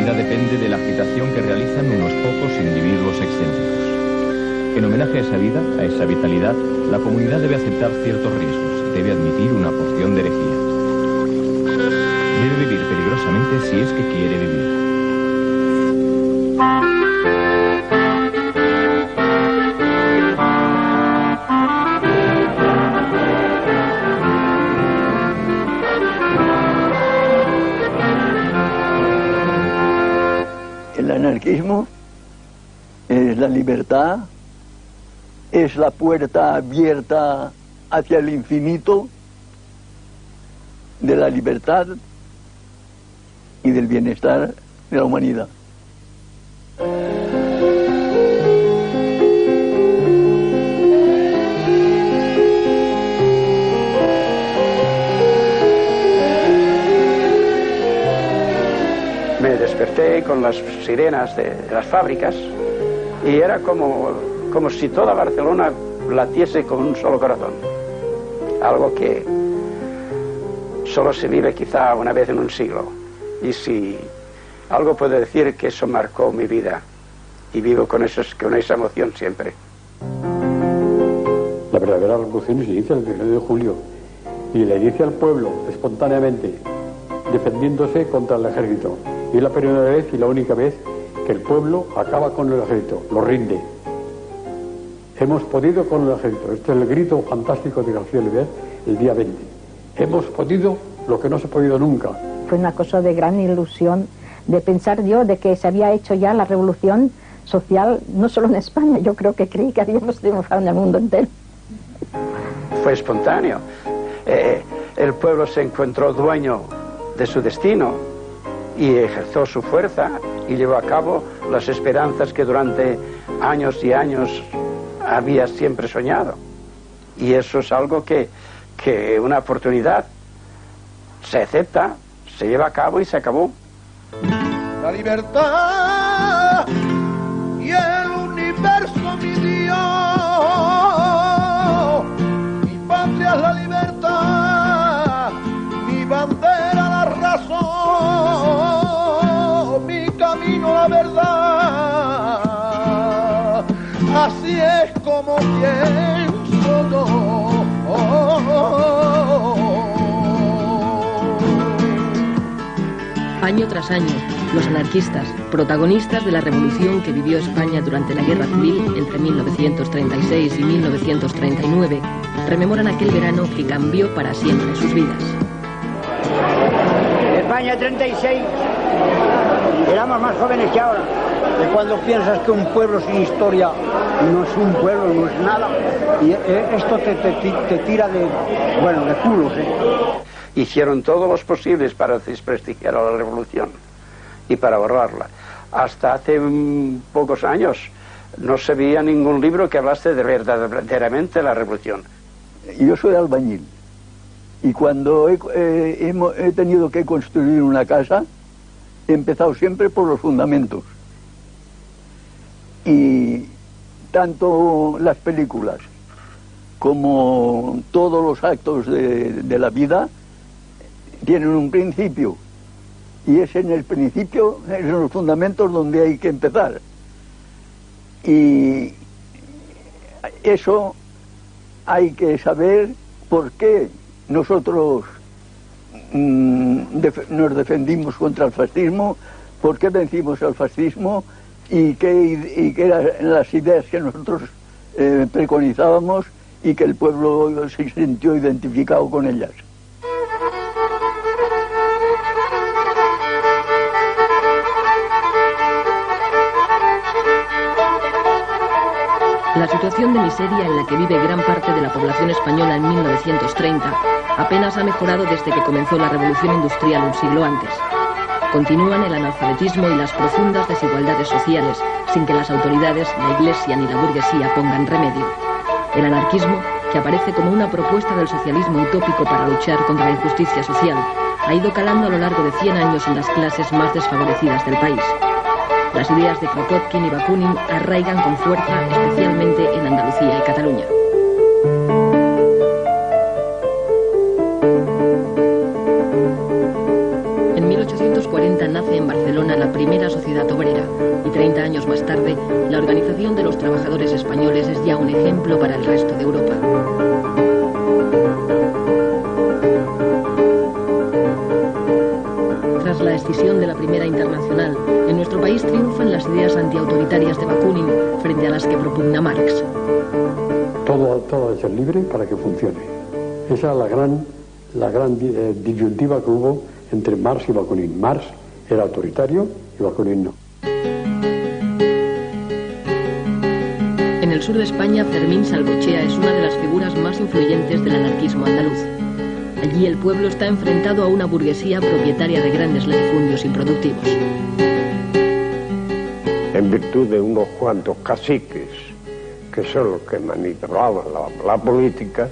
vida depende de la agitación que realizan unos pocos individuos excéntricos. En homenaje a esa vida, a esa vitalidad, la comunidad debe aceptar ciertos riesgos, debe admitir una porción de herejía. Debe vivir peligrosamente si es que quiere vivir. El anarquismo es la libertad, es la puerta abierta hacia el infinito de la libertad y del bienestar de la humanidad. Me desperté con las sirenas de las fábricas y era como si toda Barcelona latiese con un solo corazón. Algo que solo se vive quizá una vez en un siglo. Y si algo puedo decir que eso marcó mi vida y vivo con esa emoción siempre. La verdadera revolución se inicia el 1 de julio y la inicia el pueblo espontáneamente, defendiéndose contra el ejército. Y es la primera vez y la única vez que el pueblo acaba con el ejército, lo rinde. Hemos podido con el ejército. Este es el grito fantástico de García Oliver el día 20. Hemos podido lo que no se ha podido nunca. Fue una cosa de gran ilusión, de pensar yo de que se había hecho ya la revolución social, no solo en España, yo creo que creí que habíamos triunfado en el mundo entero. Fue espontáneo. El pueblo se encontró dueño de su destino y ejerció su fuerza y llevó a cabo las esperanzas que durante años y años había siempre soñado. Y eso es algo que una oportunidad se acepta, se lleva a cabo y se acabó. La libertad y el universo, mi Dios, mi patria es la libertad, mi bandera la razón, mi camino la verdad, así es como pienso yo. Año tras año, los anarquistas, protagonistas de la revolución que vivió España durante la Guerra Civil entre 1936 y 1939, rememoran aquel verano que cambió para siempre sus vidas. España 36, éramos más jóvenes que ahora. Y cuando piensas que un pueblo sin historia no es un pueblo, no es nada, y esto te tira de culos, Hicieron todos los posibles para desprestigiar a la revolución y para borrarla. Hasta hace pocos años no se veía ningún libro que hablase de verdaderamente la revolución. Yo soy albañil y cuando he tenido que construir una casa, he empezado siempre por los fundamentos. Y tanto las películas como todos los actos de la vida tienen un principio, y es en el principio, es en los fundamentos donde hay que empezar. Y eso hay que saber por qué nosotros nos defendimos contra el fascismo, por qué vencimos al fascismo y qué eran las ideas que nosotros preconizábamos y que el pueblo se sintió identificado con ellas. La situación de miseria en la que vive gran parte de la población española en 1930 apenas ha mejorado desde que comenzó la revolución industrial un siglo antes. Continúan el analfabetismo y las profundas desigualdades sociales, sin que las autoridades, la Iglesia ni la burguesía pongan remedio. El anarquismo, que aparece como una propuesta del socialismo utópico para luchar contra la injusticia social, ha ido calando a lo largo de 100 años en las clases más desfavorecidas del país. Las ideas de Kropotkin y Bakunin arraigan con fuerza, especialmente en Andalucía y Cataluña. En 1840 nace nace en Barcelona la primera sociedad obrera y 30 años más tarde la Organización de los Trabajadores Españoles es ya un ejemplo para el resto de Europa. Tras la escisión de la Primera Internacional, en nuestro país triunfan las ideas antiautoritarias de Bakunin frente a las que propugna Marx. Todo debe ser libre para que funcione. Esa es la gran disyuntiva que hubo entre Marx y Bakunin. Marx era autoritario y Bakunin no. En el sur de España, Fermín Salvochea es una de las figuras más influyentes del anarquismo andaluz. Allí el pueblo está enfrentado a una burguesía propietaria de grandes latifundios improductivos. En virtud de unos cuantos caciques, que son los que manipulaban la política,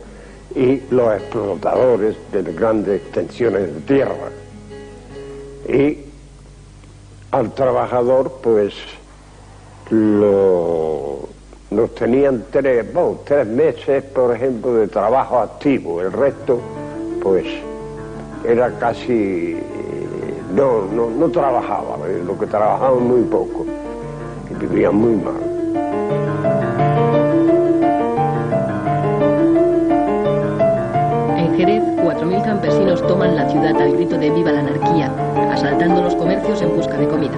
y los explotadores de grandes extensiones de tierra. Y al trabajador, pues, nos tenían 3 meses, por ejemplo, de trabajo activo. El resto, pues, era casi... no trabajaba, lo que trabajaban muy poco, y vivían muy mal. En Jerez, 4.000 campesinos toman la ciudad al grito de ¡Viva la anarquía!, asaltando los comercios en busca de comida.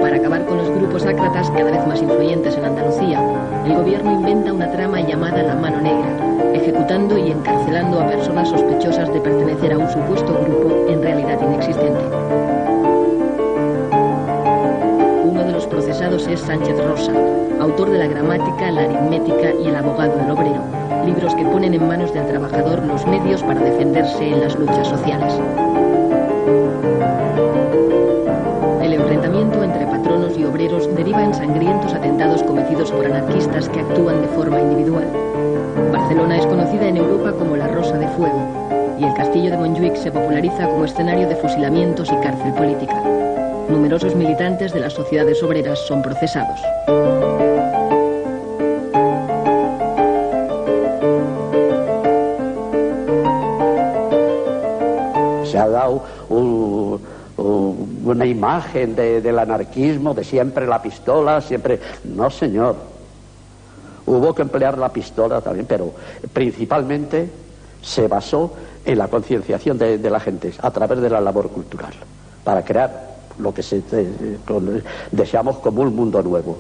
Para acabar con los grupos ácratas cada vez más influyentes en Andalucía, el gobierno inventa una trama llamada La Mano Negra, ejecutando y encarcelando a personas sospechosas de pertenecer a un supuesto grupo en realidad inexistente. Uno de los procesados es Sánchez Rosa, autor de la gramática, la aritmética y el abogado del obrero, libros que ponen en manos del trabajador los medios para defenderse en las luchas sociales. El enfrentamiento entre patronos y obreros deriva en sangrientos atentados cometidos por anarquistas que actúan de forma individual. Barcelona es conocida en Europa como la Rosa de Fuego, y el castillo de Montjuïc se populariza como escenario de fusilamientos y cárcel política. Numerosos militantes de las sociedades obreras son procesados. Se ha dado una imagen del anarquismo, de siempre la pistola, siempre... No, señor. Hubo que emplear la pistola también, pero principalmente se basó en la concienciación de la gente a través de la labor cultural, para crear lo que deseamos como un mundo nuevo.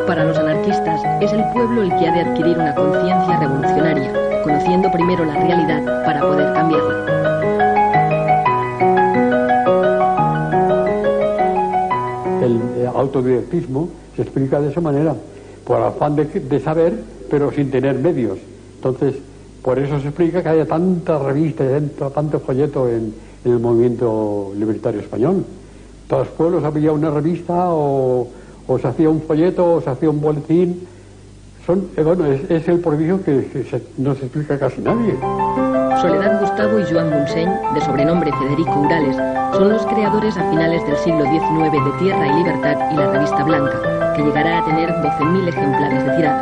Para los anarquistas, es el pueblo el que ha de adquirir una conciencia revolucionaria, conociendo primero la realidad para poder cambiarla. El autodidactismo se explica de esa manera, por afán de saber, pero sin tener medios. Entonces, por eso se explica que haya tanta revista y tanto folleto en el movimiento libertario español. En todos los pueblos había una revista o se hacía un folleto o se hacía un boletín. Es el prodigio que no se explica casi nadie. Soledad Gustavo y Joan Montseny, de sobrenombre Federico Urales, son los creadores a finales del siglo XIX de Tierra y Libertad y la revista Blanca, que llegará a tener 12.000 ejemplares de tirada.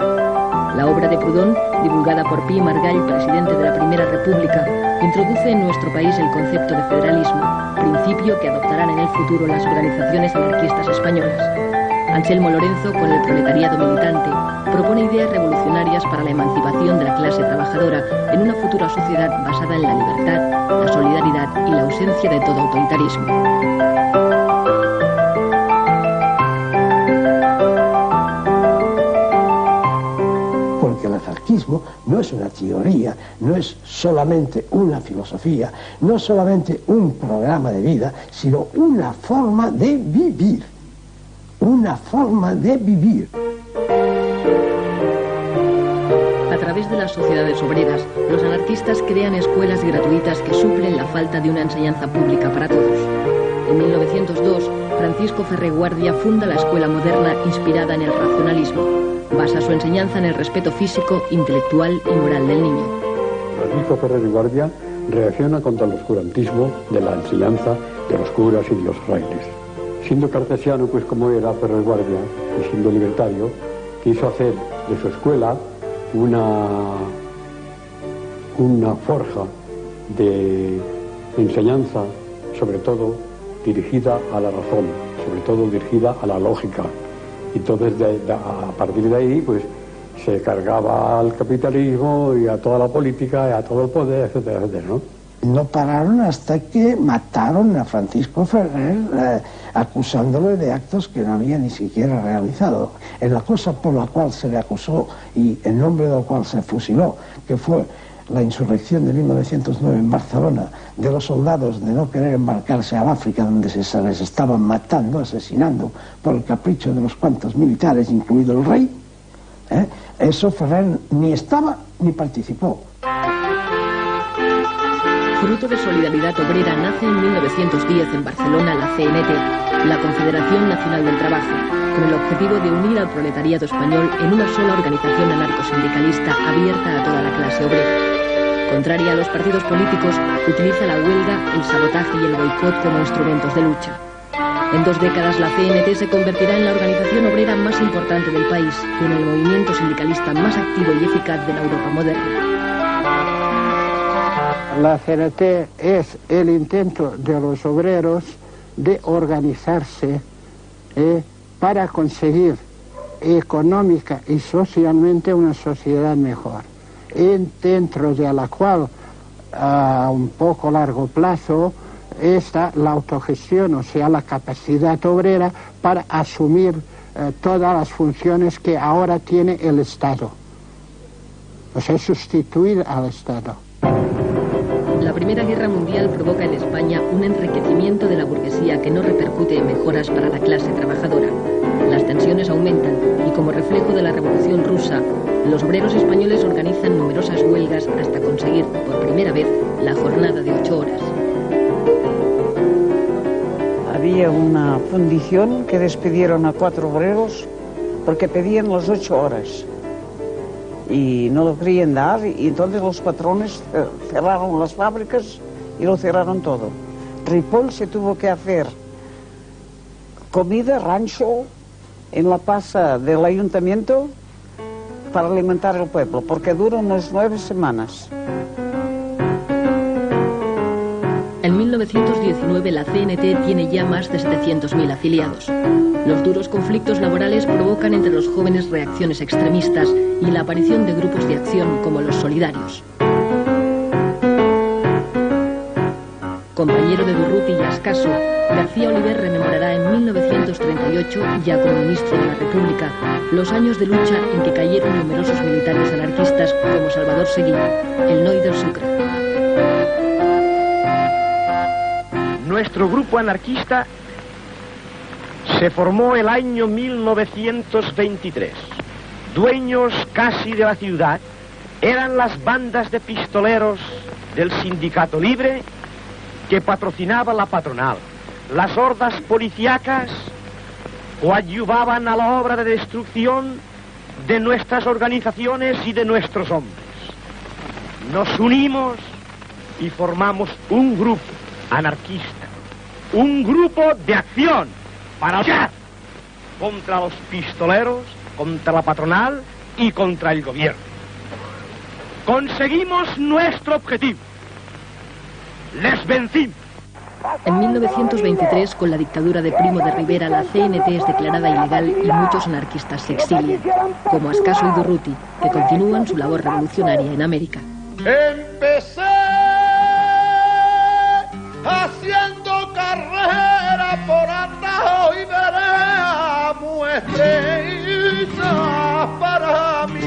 La obra de Proudhon, divulgada por Pi Margall, presidente de la Primera República, introduce en nuestro país el concepto de federalismo, principio que adoptarán en el futuro las organizaciones anarquistas españolas. Anselmo Lorenzo, con el proletariado militante, propone ideas revolucionarias para la emancipación de la clase trabajadora en una futura sociedad basada en la libertad, la solidaridad y la ausencia de todo autoritarismo. Porque el anarquismo no es una teoría, no es solamente una filosofía, no es solamente un programa de vida, sino una forma de vivir. Una forma de vivir. A través de las sociedades obreras, los anarquistas crean escuelas gratuitas que suplen la falta de una enseñanza pública para todos. En 1902, Francisco Ferrer Guardia funda la escuela moderna inspirada en el racionalismo. Basa su enseñanza en el respeto físico, intelectual y moral del niño. Francisco Ferrer Guardia reacciona contra el oscurantismo de la enseñanza de los curas y de los frailes. Siendo cartesiano, pues como era Ferrer Guardia, y siendo libertario, quiso hacer de su escuela una forja de enseñanza sobre todo dirigida a la razón, sobre todo dirigida a la lógica. Entonces, a partir de ahí, pues, se cargaba al capitalismo y a toda la política y a todo el poder, etcétera, etcétera, ¿no? No pararon hasta que mataron a Francisco Ferrer, acusándole de actos que no había ni siquiera realizado. En la cosa por la cual se le acusó y en nombre del cual se fusiló, que fue la insurrección de 1909 en Barcelona, de los soldados de no querer embarcarse al África, donde se les estaban matando, asesinando por el capricho de unos cuantos militares, incluido el rey, eso Ferrer ni estaba ni participó. Fruto de Solidaridad Obrera nace en 1910 en Barcelona la CNT, la Confederación Nacional del Trabajo, con el objetivo de unir al proletariado español en una sola organización anarcosindicalista abierta a toda la clase obrera. Contraria a los partidos políticos, utiliza la huelga, el sabotaje y el boicot como instrumentos de lucha. En 2 décadas la CNT se convertirá en la organización obrera más importante del país y en el movimiento sindicalista más activo y eficaz de la Europa moderna. La CNT es el intento de los obreros de organizarse para conseguir económica y socialmente una sociedad mejor, dentro de la cual a un poco largo plazo está la autogestión, o sea, la capacidad obrera para asumir todas las funciones que ahora tiene el Estado, o sea, sustituir al Estado. La Primera Guerra Mundial provoca en España un enriquecimiento de la burguesía que no repercute en mejoras para la clase trabajadora. Las tensiones aumentan y, como reflejo de la Revolución Rusa, los obreros españoles organizan numerosas huelgas hasta conseguir, por primera vez, la jornada de 8 horas. Había una fundición que despidieron a 4 obreros porque pedían las 8 horas. Y no lo querían dar, y entonces los patrones cerraron las fábricas y lo cerraron todo. Ripoll se tuvo que hacer comida, rancho, en la plaza del ayuntamiento para alimentar al pueblo, porque dura unas 9 semanas. En 1919 la CNT tiene ya más de 700.000 afiliados. Los duros conflictos laborales provocan entre los jóvenes reacciones extremistas y la aparición de grupos de acción como los solidarios. Compañero de Durruti y Ascaso, García Oliver rememorará en 1938, ya como ministro de la República, los años de lucha en que cayeron numerosos militares anarquistas como Salvador Seguí, el Noi del Sucre. Nuestro grupo anarquista se formó el año 1923. Dueños casi de la ciudad eran las bandas de pistoleros del Sindicato Libre que patrocinaba la patronal. Las hordas policíacas coadyuvaban a la obra de destrucción de nuestras organizaciones y de nuestros hombres. Nos unimos y formamos un grupo anarquista, un grupo de acción para luchar contra los pistoleros, contra la patronal y contra el gobierno. Conseguimos nuestro objetivo. Les vencimos. En 1923, con la dictadura de Primo de Rivera, la CNT es declarada ilegal y muchos anarquistas se exilian, como Ascaso y Durruti, que continúan su labor revolucionaria en América. Empecé haciendo carrera por Atajo y vereda, muestreza para mí.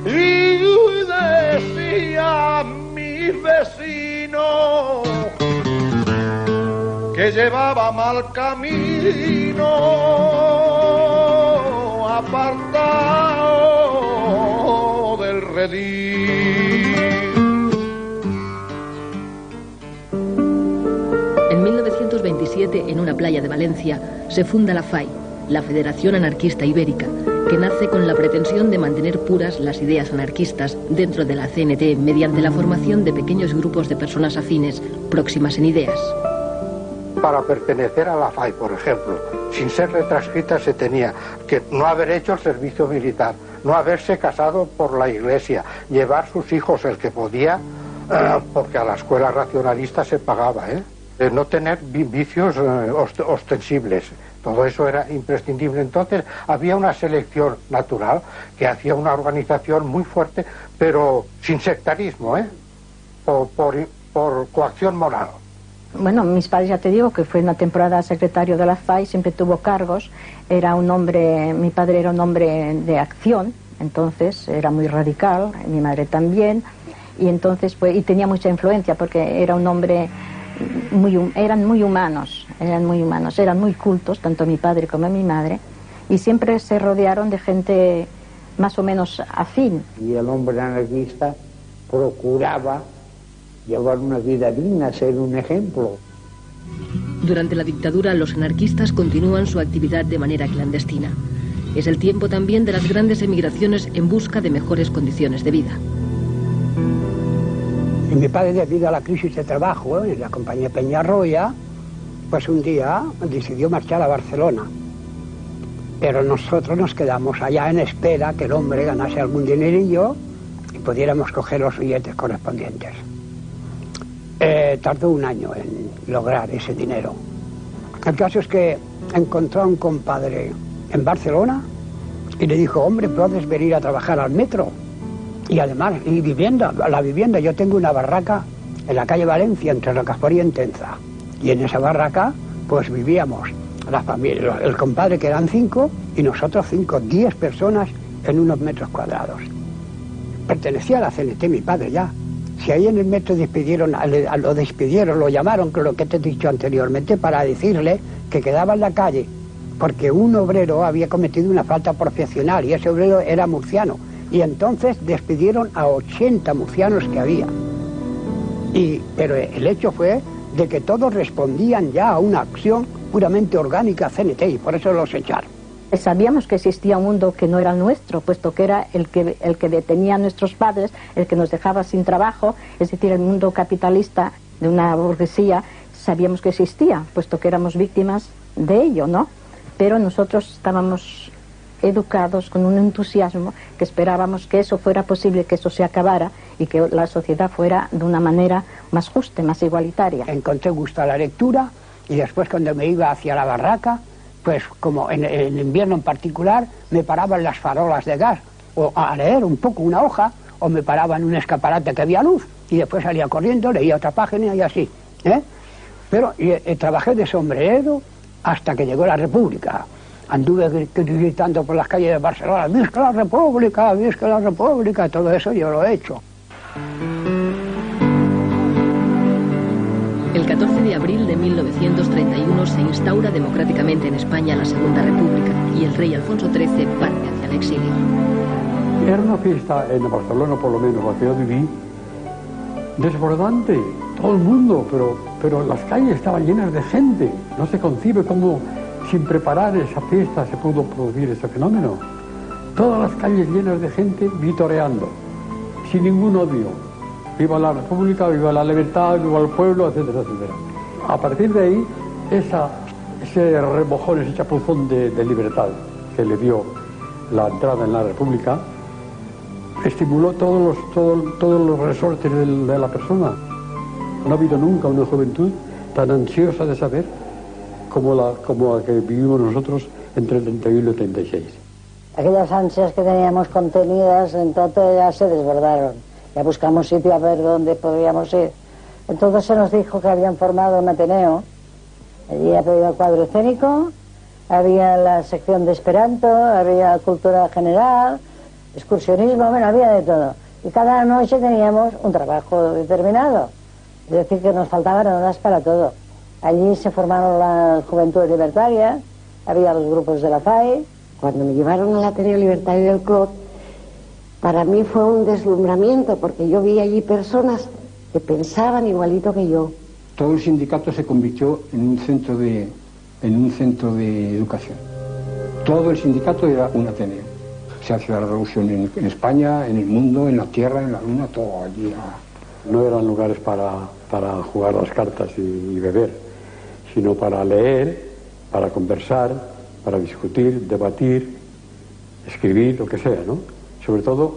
Y decía mi vecino que llevaba mal camino, apartado del redil. En 1927, en una playa de Valencia, se funda la FAI, la Federación Anarquista Ibérica, que nace con la pretensión de mantener puras las ideas anarquistas dentro de la CNT mediante la formación de pequeños grupos de personas afines, próximas en ideas. Para pertenecer a la FAI, por ejemplo, sin ser retranscrita, se tenía que no haber hecho el servicio militar, no haberse casado por la iglesia, llevar sus hijos, el que podía, porque a la escuela racionalista se pagaba, no tener vicios ostensibles. Todo eso era imprescindible. Entonces había una selección natural que hacía una organización muy fuerte, pero sin sectarismo, por coacción moral. Bueno, mis padres, ya te digo, que fue una temporada secretario de la FAI, siempre tuvo cargos, era un hombre, mi padre era un hombre de acción, entonces era muy radical, mi madre también, y entonces pues, y tenía mucha influencia porque era un hombre eran muy humanos, eran muy cultos, tanto mi padre como mi madre, y siempre se rodearon de gente más o menos afín. Y el hombre anarquista procuraba llevar una vida digna, ser un ejemplo. Durante la dictadura, los anarquistas continúan su actividad de manera clandestina. Es el tiempo también de las grandes emigraciones en busca de mejores condiciones de vida. Y mi padre, debido a la crisis de trabajo en la compañía Peñarroya, pues un día decidió marchar a Barcelona. Pero nosotros nos quedamos allá en espera que el hombre ganase algún dinerillo y pudiéramos coger los billetes correspondientes. Tardó un año en lograr ese dinero. El caso es que encontró a un compadre en Barcelona y le dijo: hombre, puedes venir a trabajar al metro. Y además, la vivienda, yo tengo una barraca en la calle Valencia, entre Rocafort y Entenza. Y en esa barraca, pues vivíamos la familia, el compadre, que eran 5, y nosotros 5, 10 personas en unos metros cuadrados. Pertenecía a la CNT, mi padre ya. Si ahí en el metro lo llamaron, que lo que te he dicho anteriormente, para decirle que quedaba en la calle, porque un obrero había cometido una falta profesional, y ese obrero era murciano. Y entonces despidieron a 80 murcianos que había. Pero el hecho fue de que todos respondían ya a una acción puramente orgánica CNT, y por eso los echaron. Sabíamos que existía un mundo que no era nuestro, puesto que era el que detenía a nuestros padres, el que nos dejaba sin trabajo, es decir, el mundo capitalista de una burguesía. Sabíamos que existía, puesto que éramos víctimas de ello, ¿no? Pero nosotros estábamos educados con un entusiasmo que esperábamos que eso fuera posible, que eso se acabara y que la sociedad fuera de una manera más justa, más igualitaria. Encontré gusto a la lectura, y después, cuando me iba hacia la barraca, pues como en el invierno en particular, me paraba en las farolas de gas o a leer un poco una hoja, o me paraba en un escaparate que había luz y después salía corriendo, leía otra página y así, Pero trabajé de sombrerero hasta que llegó la República. Anduve gritando por las calles de Barcelona: ¡Visca la República! ¡Visca la República! Todo eso yo lo he hecho. El 14 de abril de 1931 se instaura democráticamente en España la Segunda República y el rey Alfonso XIII parte hacia el exilio. Era una fiesta en Barcelona, por lo menos, la que yo viví, desbordante, todo el mundo, pero las calles estaban llenas de gente. No se concibe cómo sin preparar esa fiesta se pudo producir ese fenómeno. Todas las calles llenas de gente vitoreando, sin ningún odio. Viva la República, viva la libertad, viva el pueblo, etcétera, etcétera. A partir de ahí, ese remojón, ese chapuzón de libertad que le dio la entrada en la República, estimuló todos los resortes de la persona. No ha habido nunca una juventud tan ansiosa de saber como la que vivimos nosotros entre el 31 y el 36. Aquellas ansias que teníamos contenidas, entonces ya se desbordaron. Ya buscamos sitio a ver dónde podríamos ir. Entonces se nos dijo que habían formado un Ateneo. Allí había el cuadro escénico, había la sección de Esperanto, había cultura general, excursionismo, bueno, había de todo. Y cada noche teníamos un trabajo determinado. Es decir, que nos faltaban horas para todo. Allí se formaron las Juventudes Libertarias, había los grupos de la FAI. Cuando me llevaron al Ateneo Libertario del Clot, para mí fue un deslumbramiento, porque yo vi allí personas que pensaban igualito que yo. Todo el sindicato se convirtió en un centro de educación. Todo el sindicato era un Ateneo. Se hacía la revolución en España, en el mundo, en la tierra, en la luna, todo allí. No eran lugares para jugar las cartas y beber, sino para leer, para conversar, para discutir, debatir, escribir, lo que sea, ¿no? Sobre todo,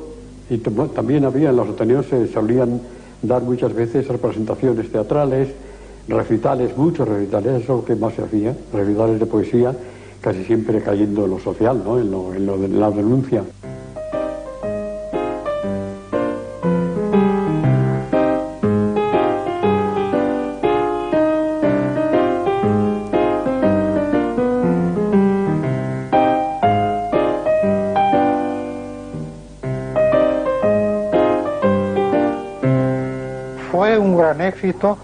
y también había en los Ateneos se solían dar muchas veces representaciones teatrales, recitales, muchos recitales, eso es lo que más se hacía, recitales de poesía, casi siempre cayendo en lo social, ¿no? en lo de la denuncia. Fue un gran éxito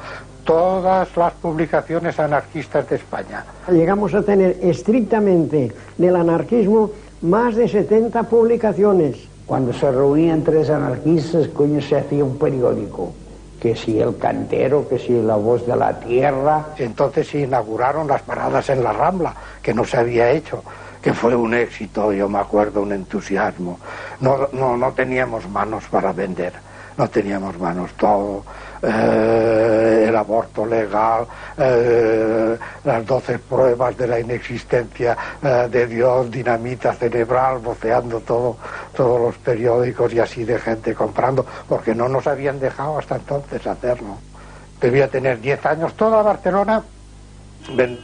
todas las publicaciones anarquistas de España. Llegamos a tener estrictamente del anarquismo más de 70 publicaciones. Cuando se reunían tres anarquistas, coño, se hacía un periódico. Que si El Cantero, que si La Voz de la Tierra. Entonces se inauguraron las paradas en la Rambla, que no se había hecho, que fue un éxito, yo me acuerdo, un entusiasmo. No teníamos manos para vender, no teníamos manos, todo, el aborto legal, las 12 pruebas de la inexistencia de Dios, dinamita cerebral, voceando todos los periódicos y así de gente comprando, porque no nos habían dejado hasta entonces hacerlo. Debía tener 10 años, toda Barcelona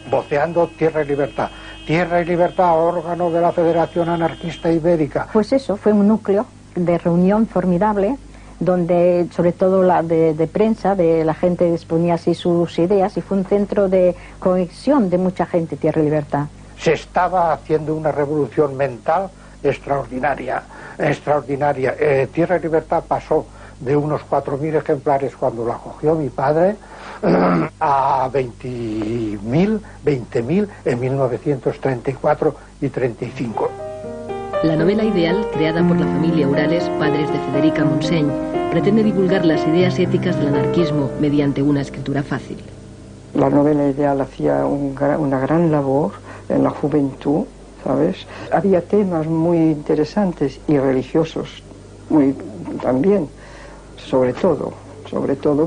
voceando Tierra y Libertad. Tierra y Libertad, órgano de la Federación Anarquista Ibérica. Pues eso, fue un núcleo de reunión formidable, donde sobre todo la de prensa, de la gente exponía así sus ideas, y fue un centro de conexión de mucha gente, Tierra y Libertad. Se estaba haciendo una revolución mental extraordinaria. Tierra y Libertad pasó de unos 4.000 ejemplares cuando la cogió mi padre a 20.000 en 1934 y 35. La novela ideal, creada por la familia Urales, padres de Federica Montseny, pretende divulgar las ideas éticas del anarquismo mediante una escritura fácil. La novela ideal hacía una gran labor en la juventud, ¿sabes? Había temas muy interesantes y religiosos también, sobre todo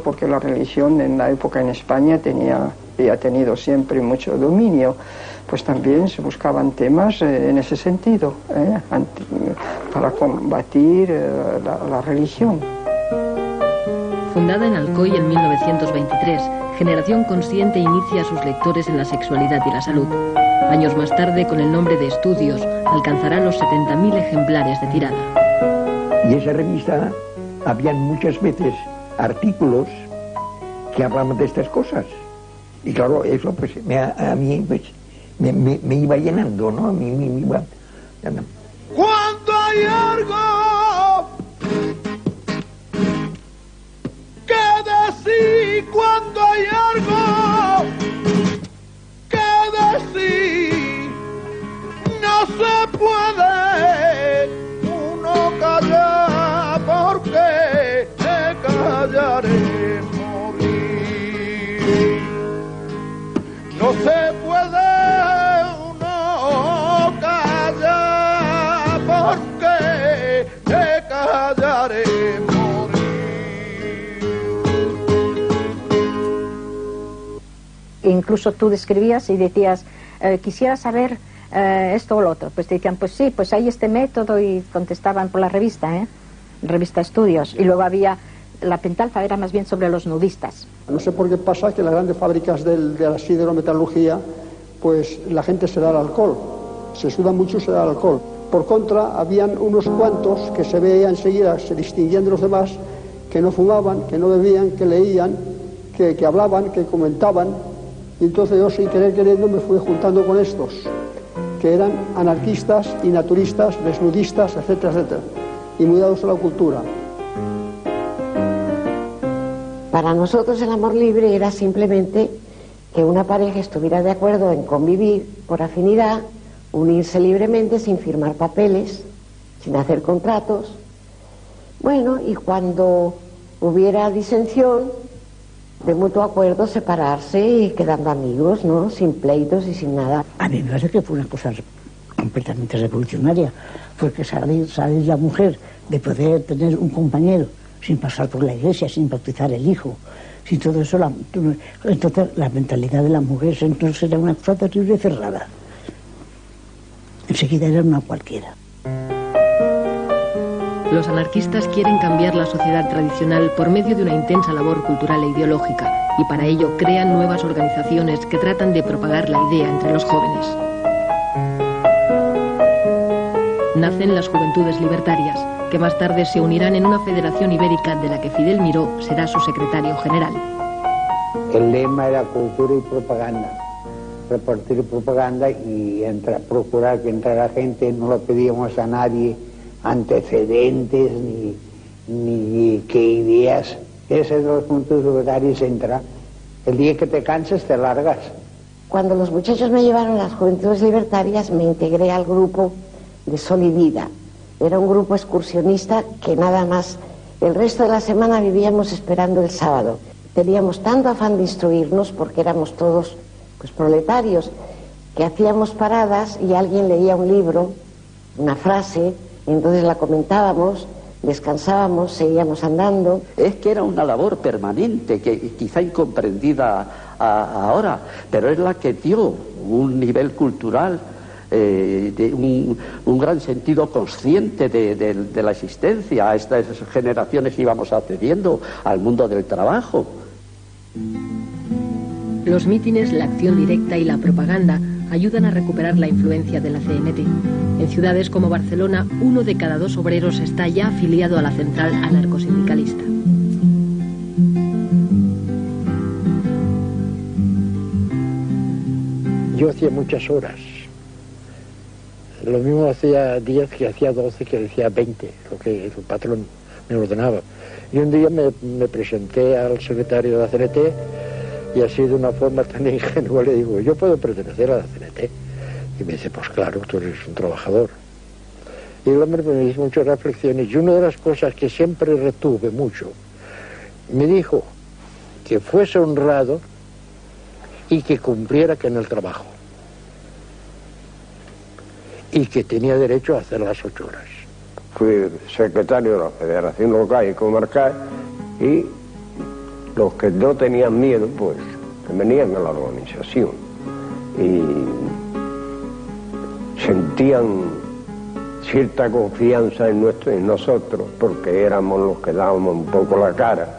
porque la religión en la época en España había tenido siempre mucho dominio. Pues también se buscaban temas en ese sentido, para combatir la religión. Fundada en Alcoy en 1923, Generación Consciente inicia a sus lectores en la sexualidad y la salud. Años más tarde, con el nombre de Estudios, alcanzará los 70.000 ejemplares de tirada. Y esa revista, habían muchas veces artículos que hablaban de estas cosas. Y claro, eso pues a mí pues me iba llenando, ¿no? A mí me iba... Cuando hay algo que decir, cuando hay algo que decir, no se puede uno callar, porque te callaré morir. No se puede Incluso tú describías y decías, quisiera saber esto o lo otro. Pues te decían, pues sí, pues hay este método, y contestaban por la revista, revista Estudios. Y luego había, la Pentalfa era más bien sobre los nudistas. No sé por qué pasa que las grandes fábricas de la siderometalurgia, pues la gente se da al alcohol, se suda mucho, se da al alcohol. Por contra, habían unos cuantos que se veían enseguida, se distinguían de los demás, que no fumaban, que no bebían, que leían, que hablaban, que comentaban. Y entonces yo, sin querer queriendo, me fui juntando con estos, que eran anarquistas y naturistas, desnudistas, etcétera, etcétera, y muy dados a la cultura. Para nosotros el amor libre era simplemente que una pareja estuviera de acuerdo en convivir por afinidad, unirse libremente sin firmar papeles, sin hacer contratos. Bueno, y cuando hubiera disensión, de mutuo acuerdo, separarse y quedando amigos, ¿no? Sin pleitos y sin nada. A mí me parece que fue una cosa completamente revolucionaria, porque salir la mujer de poder tener un compañero sin pasar por la iglesia, sin bautizar el hijo, sin todo eso, entonces la mentalidad de las mujeres entonces era una cosa terrible y cerrada. Enseguida era una cualquiera. Los anarquistas quieren cambiar la sociedad tradicional por medio de una intensa labor cultural e ideológica, y para ello crean nuevas organizaciones que tratan de propagar la idea entre los jóvenes. Nacen las Juventudes Libertarias, que más tarde se unirán en una federación ibérica de la que Fidel Miró será su secretario general. El lema era cultura y propaganda, repartir propaganda y procurar que entrara gente. No lo pedíamos a nadie antecedentes ni qué ideas. Ese de los Juventudes Libertarias entra. El día que te canses te largas. Cuando los muchachos me llevaron a las Juventudes Libertarias me integré al grupo de Sol y Vida. Era un grupo excursionista que nada más el resto de la semana vivíamos esperando el sábado. Teníamos tanto afán de instruirnos, porque éramos todos pues proletarios, que hacíamos paradas y alguien leía un libro, una frase, y entonces la comentábamos, descansábamos, seguíamos andando. Es que era una labor permanente, que quizá incomprendida ahora, pero es la que dio un nivel cultural, un gran sentido consciente de la existencia. A estas generaciones íbamos accediendo al mundo del trabajo. Los mítines, la acción directa y la propaganda ayudan a recuperar la influencia de la CNT. En ciudades como Barcelona, 1 de cada 2 obreros está ya afiliado a la central anarcosindicalista. Yo hacía muchas horas. Lo mismo hacía días que hacía 12, que hacía 20, lo que el patrón me ordenaba. Y un día me presenté al secretario de la CNT y así de una forma tan ingenua le digo, ¿yo puedo pertenecer a la CNT? Y me dice, pues claro, tú eres un trabajador. Y el hombre me hizo muchas reflexiones y una de las cosas que siempre retuve mucho, me dijo que fuese honrado y que cumpliera que en el trabajo. Y que tenía derecho a hacer las 8 horas. Fui secretario de la Federación Local y Comarcal y los que no tenían miedo, pues, que venían a la organización y sentían cierta confianza en nosotros, porque éramos los que dábamos un poco la cara.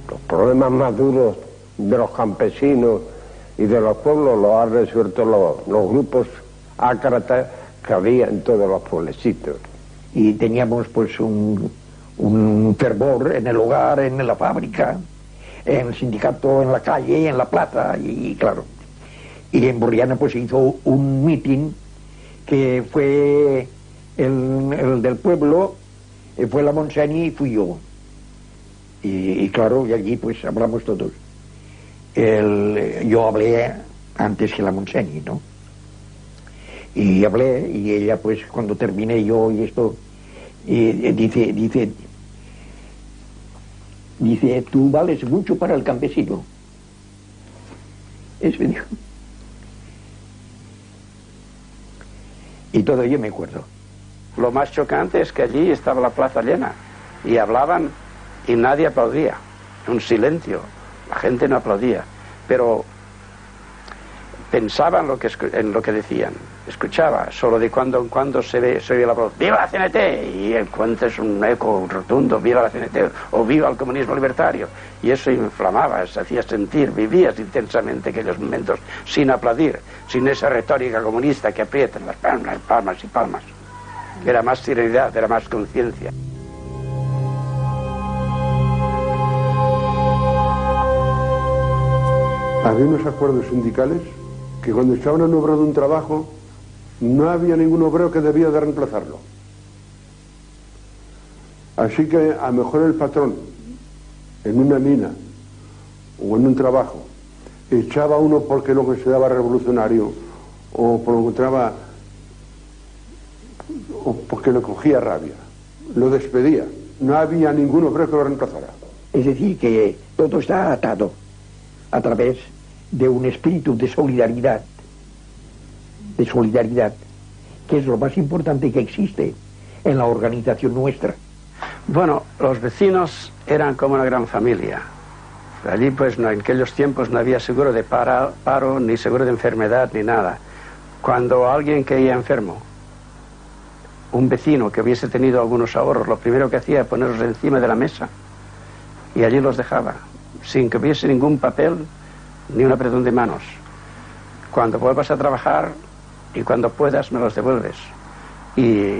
Los problemas más duros de los campesinos y de los pueblos los han resuelto los grupos ácratas que había en todos los pueblecitos. Y teníamos pues un fervor en el hogar, en la fábrica, en el sindicato, en la calle, en la plaza, y claro. Y en Borriana pues se hizo un mitin que fue el del pueblo, fue la Montseny y fui yo. Y claro, y allí pues hablamos todos. Yo hablé antes que la Montseny, ¿no? Y hablé, y ella pues cuando terminé yo y esto, dice, tú vales mucho para el campesino. Eso me dijo. Y todo ello me acuerdo. Lo más chocante es que allí estaba la plaza llena y hablaban y nadie aplaudía, un silencio, la gente no aplaudía, pero pensaba en lo que decían, escuchaba, solo de cuando en cuando se oía la voz, ¡viva la CNT! Y encuentras un eco rotundo, ¡viva la CNT! O ¡viva el comunismo libertario! Y eso inflamaba, se hacía sentir, vivías intensamente aquellos momentos, sin aplaudir, sin esa retórica comunista que aprietan las palmas y palmas. Era más serenidad, era más conciencia. Había unos acuerdos sindicales que cuando echaban a un obrero de un trabajo no había ningún obrero que debía de reemplazarlo. Así que a lo mejor el patrón en una mina o en un trabajo echaba a uno porque lo consideraba revolucionario o porque lo encontraba o porque le cogía rabia, lo despedía. No había ningún obrero que lo reemplazara. Es decir, que todo está atado a través de un espíritu de solidaridad, que es lo más importante que existe en la organización nuestra. Bueno, los vecinos eran como una gran familia. Allí pues en aquellos tiempos no había seguro de paro, ni seguro de enfermedad, ni nada. Cuando alguien caía enfermo, un vecino que hubiese tenido algunos ahorros, lo primero que hacía era ponerlos encima de la mesa y allí los dejaba, sin que hubiese ningún papel ni un apretón de manos. Cuando vuelvas a trabajar y cuando puedas me los devuelves. Y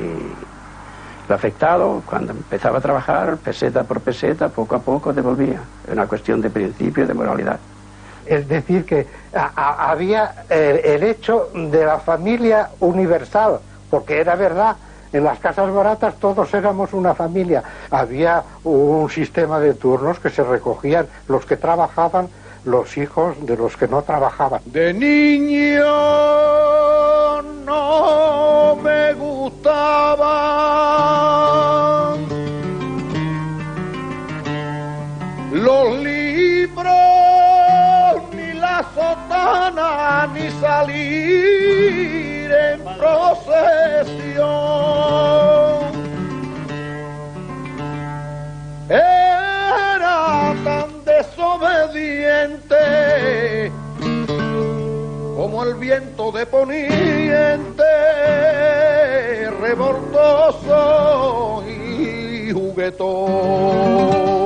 el afectado, cuando empezaba a trabajar, peseta por peseta, poco a poco devolvía. Es una cuestión de principio, de moralidad. Es decir, que había el hecho de la familia universal, porque era verdad, en las casas baratas todos éramos una familia. Había un sistema de turnos que se recogían los que trabajaban, los hijos de los que no trabajaban. De niño no me gustaban los libros, ni la sotana, ni salir en procesión. Era tan desobediente como el viento de poniente, revoltoso y juguetón.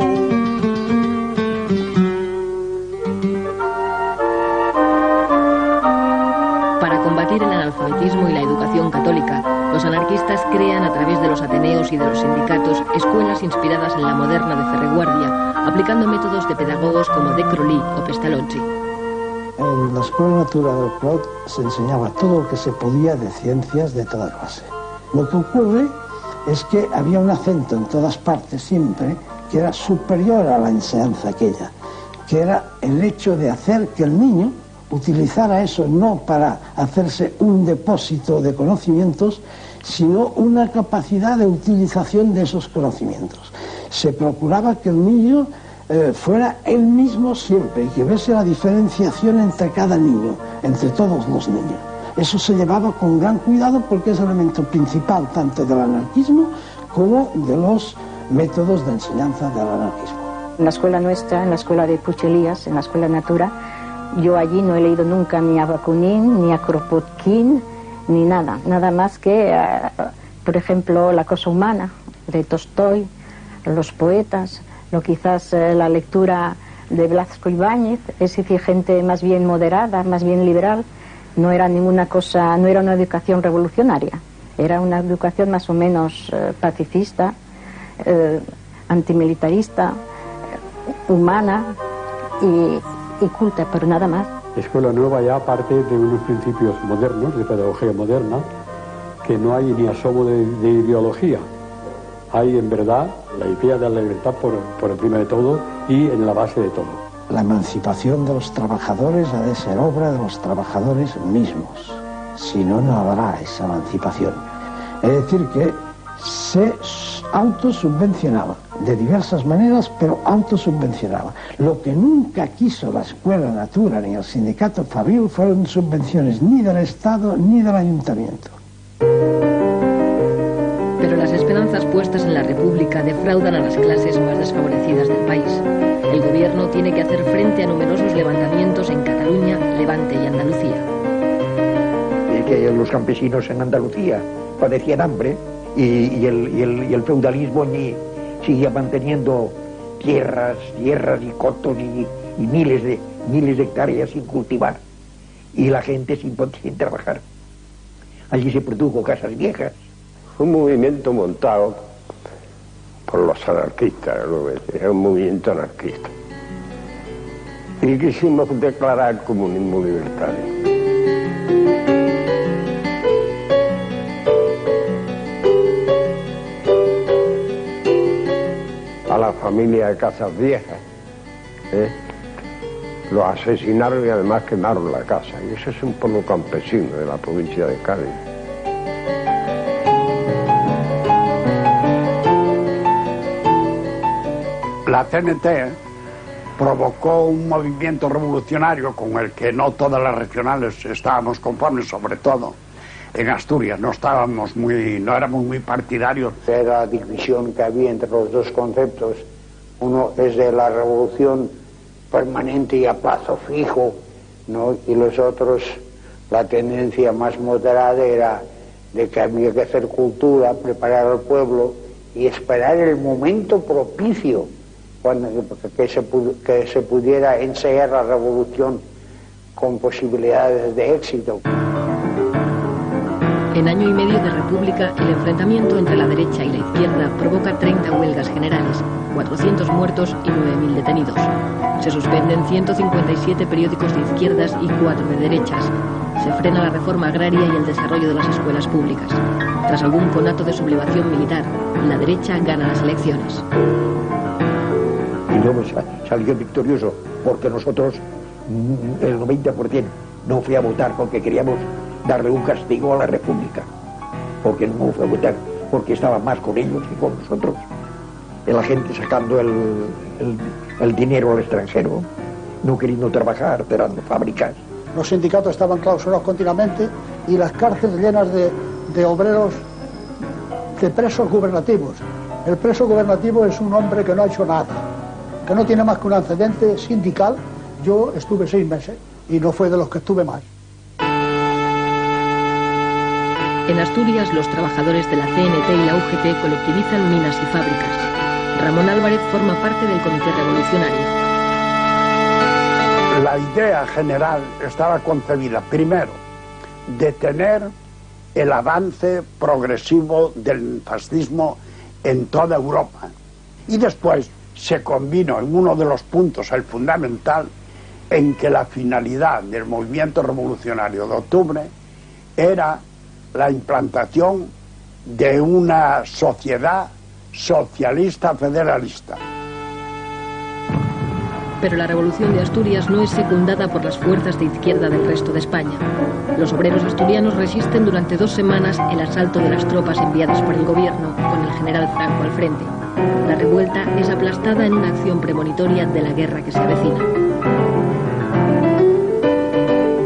Para combatir el analfabetismo y la educación católica, los anarquistas crean a través de los ateneos y de los sindicatos escuelas inspiradas en la moderna de Ferreguardia, aplicando métodos de pedagogos como De Crolí o Pestalozzi. En la Escuela Natura del Clot se enseñaba todo lo que se podía de ciencias de toda clase. Lo que ocurre es que había un acento en todas partes siempre que era superior a la enseñanza aquella, que era el hecho de hacer que el niño utilizara eso no para hacerse un depósito de conocimientos, sino una capacidad de utilización de esos conocimientos. Se procuraba que el niño fuera él mismo siempre y que viese la diferenciación entre cada niño, entre todos los niños. Eso se llevaba con gran cuidado porque es el elemento principal tanto del anarquismo como de los métodos de enseñanza del anarquismo. En la escuela nuestra, en la escuela de Puchelías, en la escuela Natura, yo allí no he leído nunca ni a Bakunin, ni a Kropotkin, ni nada. Nada más que, por ejemplo, La cosa humana, de Tolstói, los poetas, quizás la lectura de Blasco Ibáñez, es decir, gente más bien moderada, más bien liberal. No era ninguna cosa, no era una educación revolucionaria, era una educación más o menos pacifista, antimilitarista, humana y culta, pero nada más. La Escuela Nueva ya parte de unos principios modernos, de pedagogía moderna, que no hay ni asomo de ideología. Hay en verdad la idea de la libertad por encima de todo y en la base de todo. La emancipación de los trabajadores ha de ser obra de los trabajadores mismos. Si no, no habrá esa emancipación. Es decir, que se autosubvencionaba de diversas maneras, pero autosubvencionaba. Lo que nunca quiso la Escuela Natura ni el sindicato Fabril fueron subvenciones ni del Estado ni del Ayuntamiento. Pero las esperanzas puestas en la República defraudan a las clases más desfavorecidas del país. El gobierno tiene que hacer frente a numerosos levantamientos en Cataluña, Levante y Andalucía. Es que los campesinos en Andalucía padecían hambre y el feudalismo seguía manteniendo tierras y cotos y miles de hectáreas sin cultivar y la gente sin trabajar. Allí se produjo casas viejas. Un movimiento montado por los anarquistas, era un movimiento anarquista. Y quisimos declarar comunismo libertario. A la familia de Casas Viejas, los asesinaron y además quemaron la casa. Y ese es un pueblo campesino de la provincia de Cádiz. La CNT provocó un movimiento revolucionario con el que no todas las regionales estábamos conformes, sobre todo en Asturias. No éramos muy partidarios. Era la división que había entre los dos conceptos. Uno es de la revolución permanente y a plazo fijo, ¿no? Y los otros, la tendencia más moderada era de que había que hacer cultura, preparar al pueblo y esperar el momento propicio que se pudiera ensayar la revolución con posibilidades de éxito. En año y medio de república, el enfrentamiento entre la derecha y la izquierda provoca 30 huelgas generales, 400 muertos y 9.000 detenidos. Se suspenden 157 periódicos de izquierdas y 4 de derechas. Se frena la reforma agraria y el desarrollo de las escuelas públicas. Tras algún conato de sublevación militar, la derecha gana las elecciones. Y luego salió victorioso, porque nosotros, el 90%, no fue a votar porque queríamos darle un castigo a la República, porque no fue a votar porque estaba más con ellos que con nosotros. Y la gente sacando el dinero al extranjero, no queriendo trabajar, cerrando fábricas. Los sindicatos estaban clausurados continuamente y las cárceles llenas de obreros, de presos gubernativos. El preso gubernativo es un hombre que no ha hecho nada, que no tiene más que un antecedente sindical. Yo estuve 6 meses y no fue de los que estuve más. En Asturias, los trabajadores de la CNT y la UGT colectivizan minas y fábricas. Ramón Álvarez forma parte del Comité Revolucionario. La idea general estaba concebida, primero, detener el avance progresivo del fascismo en toda Europa. Y después se combinó en uno de los puntos, el fundamental, en que la finalidad del movimiento revolucionario de octubre era la implantación de una sociedad socialista federalista. Pero la revolución de Asturias no es secundada por las fuerzas de izquierda del resto de España. Los obreros asturianos resisten durante 2 semanas el asalto de las tropas enviadas por el gobierno, con el general Franco al frente. La revuelta es aplastada en una acción premonitoria de la guerra que se avecina.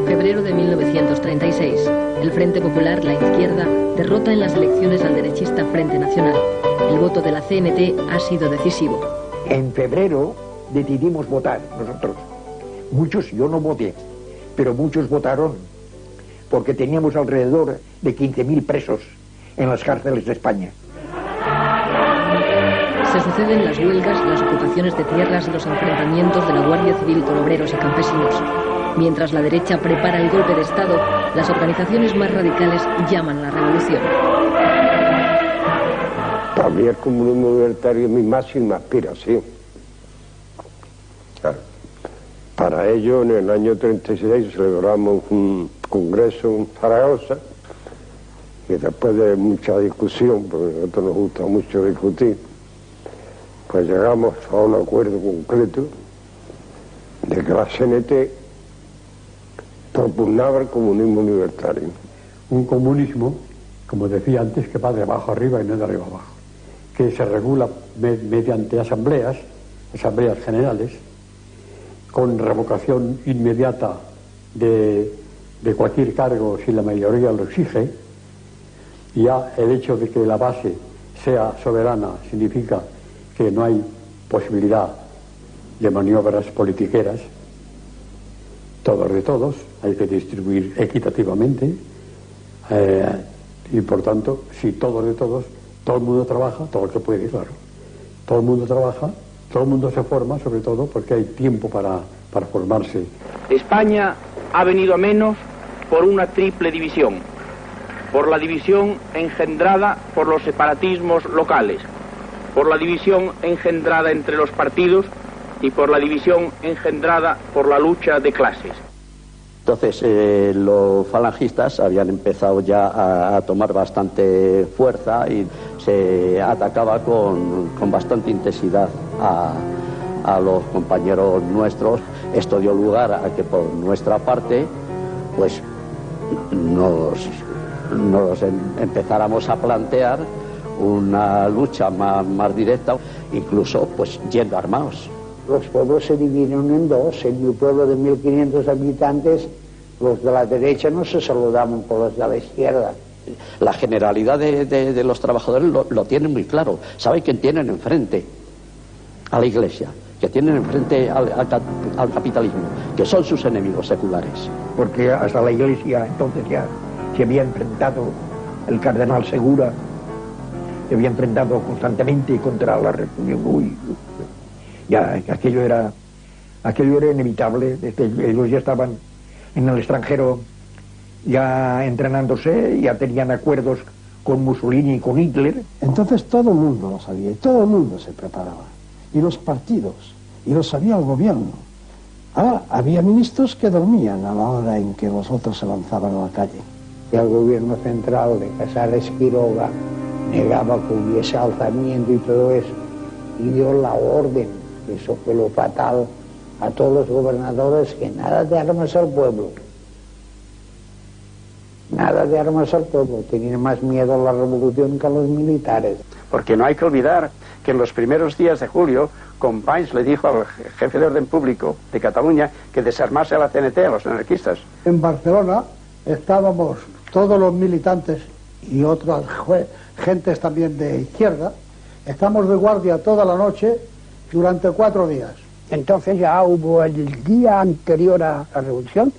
Febrero de 1936. El Frente Popular, la izquierda, derrota en las elecciones al derechista Frente Nacional. El voto de la CNT ha sido decisivo. En febrero decidimos votar nosotros. Muchos, yo no voté, pero muchos votaron, porque teníamos alrededor de 15.000 presos en las cárceles de España. Se suceden las huelgas, las ocupaciones de tierras y los enfrentamientos de la Guardia Civil con obreros y campesinos. Mientras la derecha prepara el golpe de Estado, las organizaciones más radicales llaman a la revolución. Para mí el comunismo libertario es mi máxima aspiración. Para ello, en el año 36 celebramos un congreso en Zaragoza, y después de mucha discusión, porque a nosotros nos gusta mucho discutir, pues llegamos a un acuerdo concreto de que la CNT propugnaba el comunismo libertario. Un comunismo, como decía antes, que va de abajo arriba y no de arriba abajo, que se regula mediante asambleas generales, con revocación inmediata de cualquier cargo si la mayoría lo exige. Y ya el hecho de que la base sea soberana significa que no hay posibilidad de maniobras politiqueras. Todos de todos, hay que distribuir equitativamente, y por tanto, si todos de todos, todo el mundo trabaja, todo el que puede, claro. Todo el mundo trabaja, todo el mundo se forma, sobre todo porque hay tiempo para formarse. España ha venido a menos por una triple división. Por la división engendrada por los separatismos locales, por la división engendrada entre los partidos y por la división engendrada por la lucha de clases. Entonces los falangistas habían empezado ya a tomar bastante fuerza y se atacaba con bastante intensidad a los compañeros nuestros. Esto dio lugar a que por nuestra parte pues nos empezáramos a plantear una lucha más directa, incluso pues yendo armados. Los pueblos se dividieron en dos. En mi pueblo de 1.500 habitantes, los de la derecha no se saludaban por los de la izquierda. La generalidad de los trabajadores lo tienen muy claro. ¿Saben quién tienen enfrente? A la Iglesia, que tienen enfrente al capitalismo, que son sus enemigos seculares. Porque hasta la Iglesia entonces ya se había enfrentado el cardenal Segura, se había enfrentado constantemente contra la República. Ya aquello era inevitable. Ellos ya estaban en el extranjero ya entrenándose, ya tenían acuerdos con Mussolini y con Hitler. Entonces todo el mundo lo sabía y todo el mundo se preparaba, y los partidos, y lo sabía el gobierno. Ahora, había ministros que dormían a la hora en que los otros se lanzaban a la calle. Y el gobierno central de Casares Quiroga negaba que hubiese alzamiento y todo eso, y dio la orden, eso fue lo fatal, a todos los gobernadores, que nada de armas al pueblo. Nada de armas al pueblo, tenían más miedo a la revolución que a los militares. Porque no hay que olvidar que en los primeros días de julio, Companys le dijo al jefe de orden público de Cataluña que desarmase a la CNT, a los anarquistas. En Barcelona estábamos todos los militantes y otras gentes también de izquierda, estamos de guardia toda la noche durante 4 días. Entonces ya hubo el día anterior a la revolución,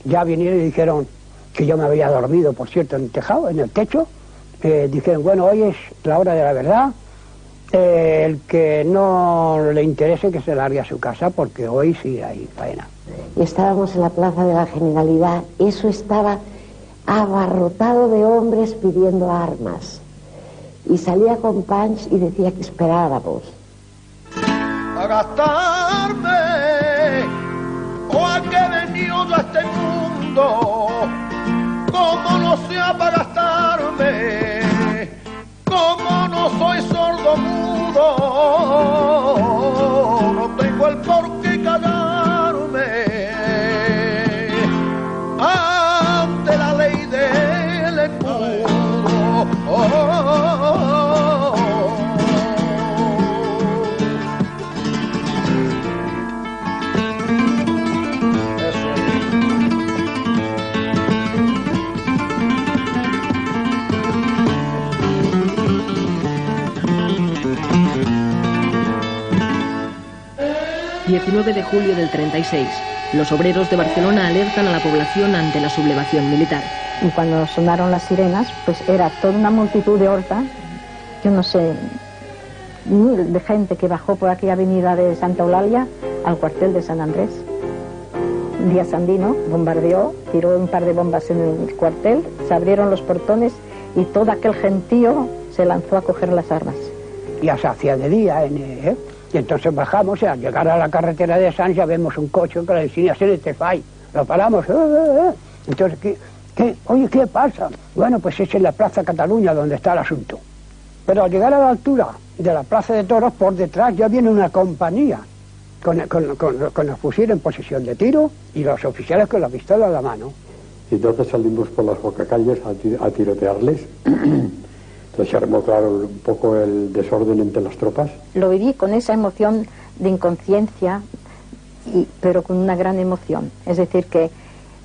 ya vinieron y dijeron que yo me había dormido, por cierto, en el tejado, en el techo. Dijeron, bueno, hoy es la hora de la verdad, el que no le interese que se largue a su casa, porque hoy sí hay faena. Y estábamos en la Plaza de la Generalidad, eso estaba abarrotado de hombres pidiendo armas. Y salía Companys y decía que esperáramos. A gastarme, o a que he venido a este mundo, como no sea para gastarme, como no soy sordo mudo, no tengo el por qué callarme ante la ley del embudo. El 19 de julio del 36, los obreros de Barcelona alertan a la población ante la sublevación militar. Y cuando sonaron las sirenas, pues era toda una multitud de horta, yo no sé, mil de gente que bajó por aquella avenida de Santa Eulalia al cuartel de San Andrés. Díaz Sandino bombardeó, tiró un par de bombas en el cuartel, se abrieron los portones y todo aquel gentío se lanzó a coger las armas. Ya se hacía de día, y entonces bajamos y al llegar a la carretera de Sants ya vemos un coche con la designación de Tefai. Lo paramos, Entonces, Oye, ¿qué pasa? Bueno, pues es en la Plaza Cataluña donde está el asunto. Pero al llegar a la altura de la Plaza de Toros, por detrás ya viene una compañía con los fusiles en posición de tiro y los oficiales con la pistola en la mano. Y entonces salimos por las bocacalles a tirotearles. Entonces se remostraron un poco el desorden entre las tropas. Lo viví con esa emoción de inconsciencia, pero con una gran emoción. Es decir, que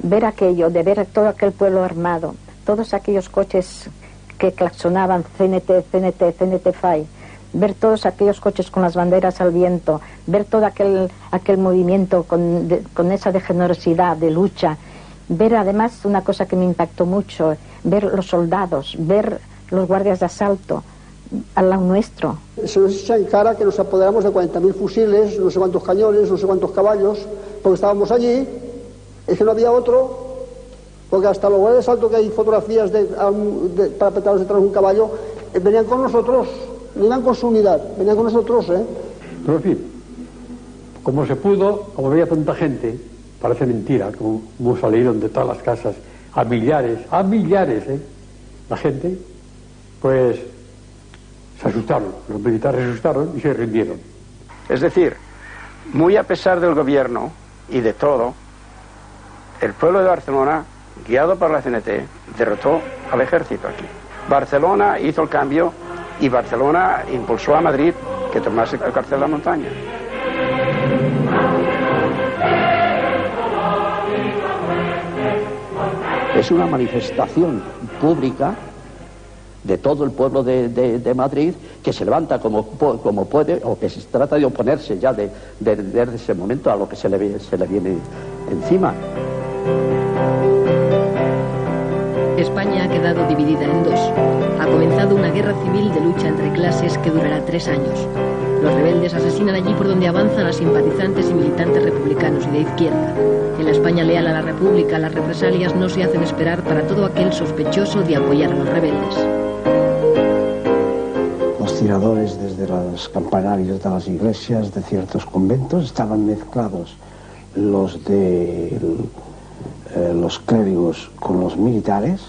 ver aquello, de ver todo aquel pueblo armado, todos aquellos coches que claxonaban CNT, CNT, CNT FAI, ver todos aquellos coches con las banderas al viento, ver todo aquel movimiento con esa de generosidad, de lucha, ver además una cosa que me impactó mucho, ver los soldados, ver los guardias de asalto al lado nuestro. Se nos echa en cara que nos apoderamos de 40.000 fusiles, no sé cuántos cañones, no sé cuántos caballos, porque estábamos allí, es que no había otro, porque hasta los guardias de asalto, que hay fotografías parapetados detrás de un caballo, venían con nosotros, no iban con su unidad, venían con nosotros, Pero en fin, como se pudo, como había tanta gente, parece mentira, como salieron de todas las casas a millares, la gente, pues se asustaron, los militares se asustaron y se rindieron. Es decir, muy a pesar del gobierno y de todo, el pueblo de Barcelona, guiado por la CNT, derrotó al ejército aquí. Barcelona hizo el cambio y Barcelona impulsó a Madrid que tomase el cartel de la montaña. Es una manifestación pública de todo el pueblo de Madrid, que se levanta como puede, o que se trata de oponerse ya desde ese momento a lo que se le viene encima. España ha quedado dividida en dos. Ha comenzado una guerra civil de lucha entre clases que durará 3 años. Los rebeldes asesinan allí por donde avanzan a simpatizantes y militantes republicanos y de izquierda. En la España leal a la República, las represalias no se hacen esperar para todo aquel sospechoso de apoyar a los rebeldes. Los tiradores desde los campanarios de las iglesias de ciertos conventos estaban mezclados, los de los clérigos con los militares.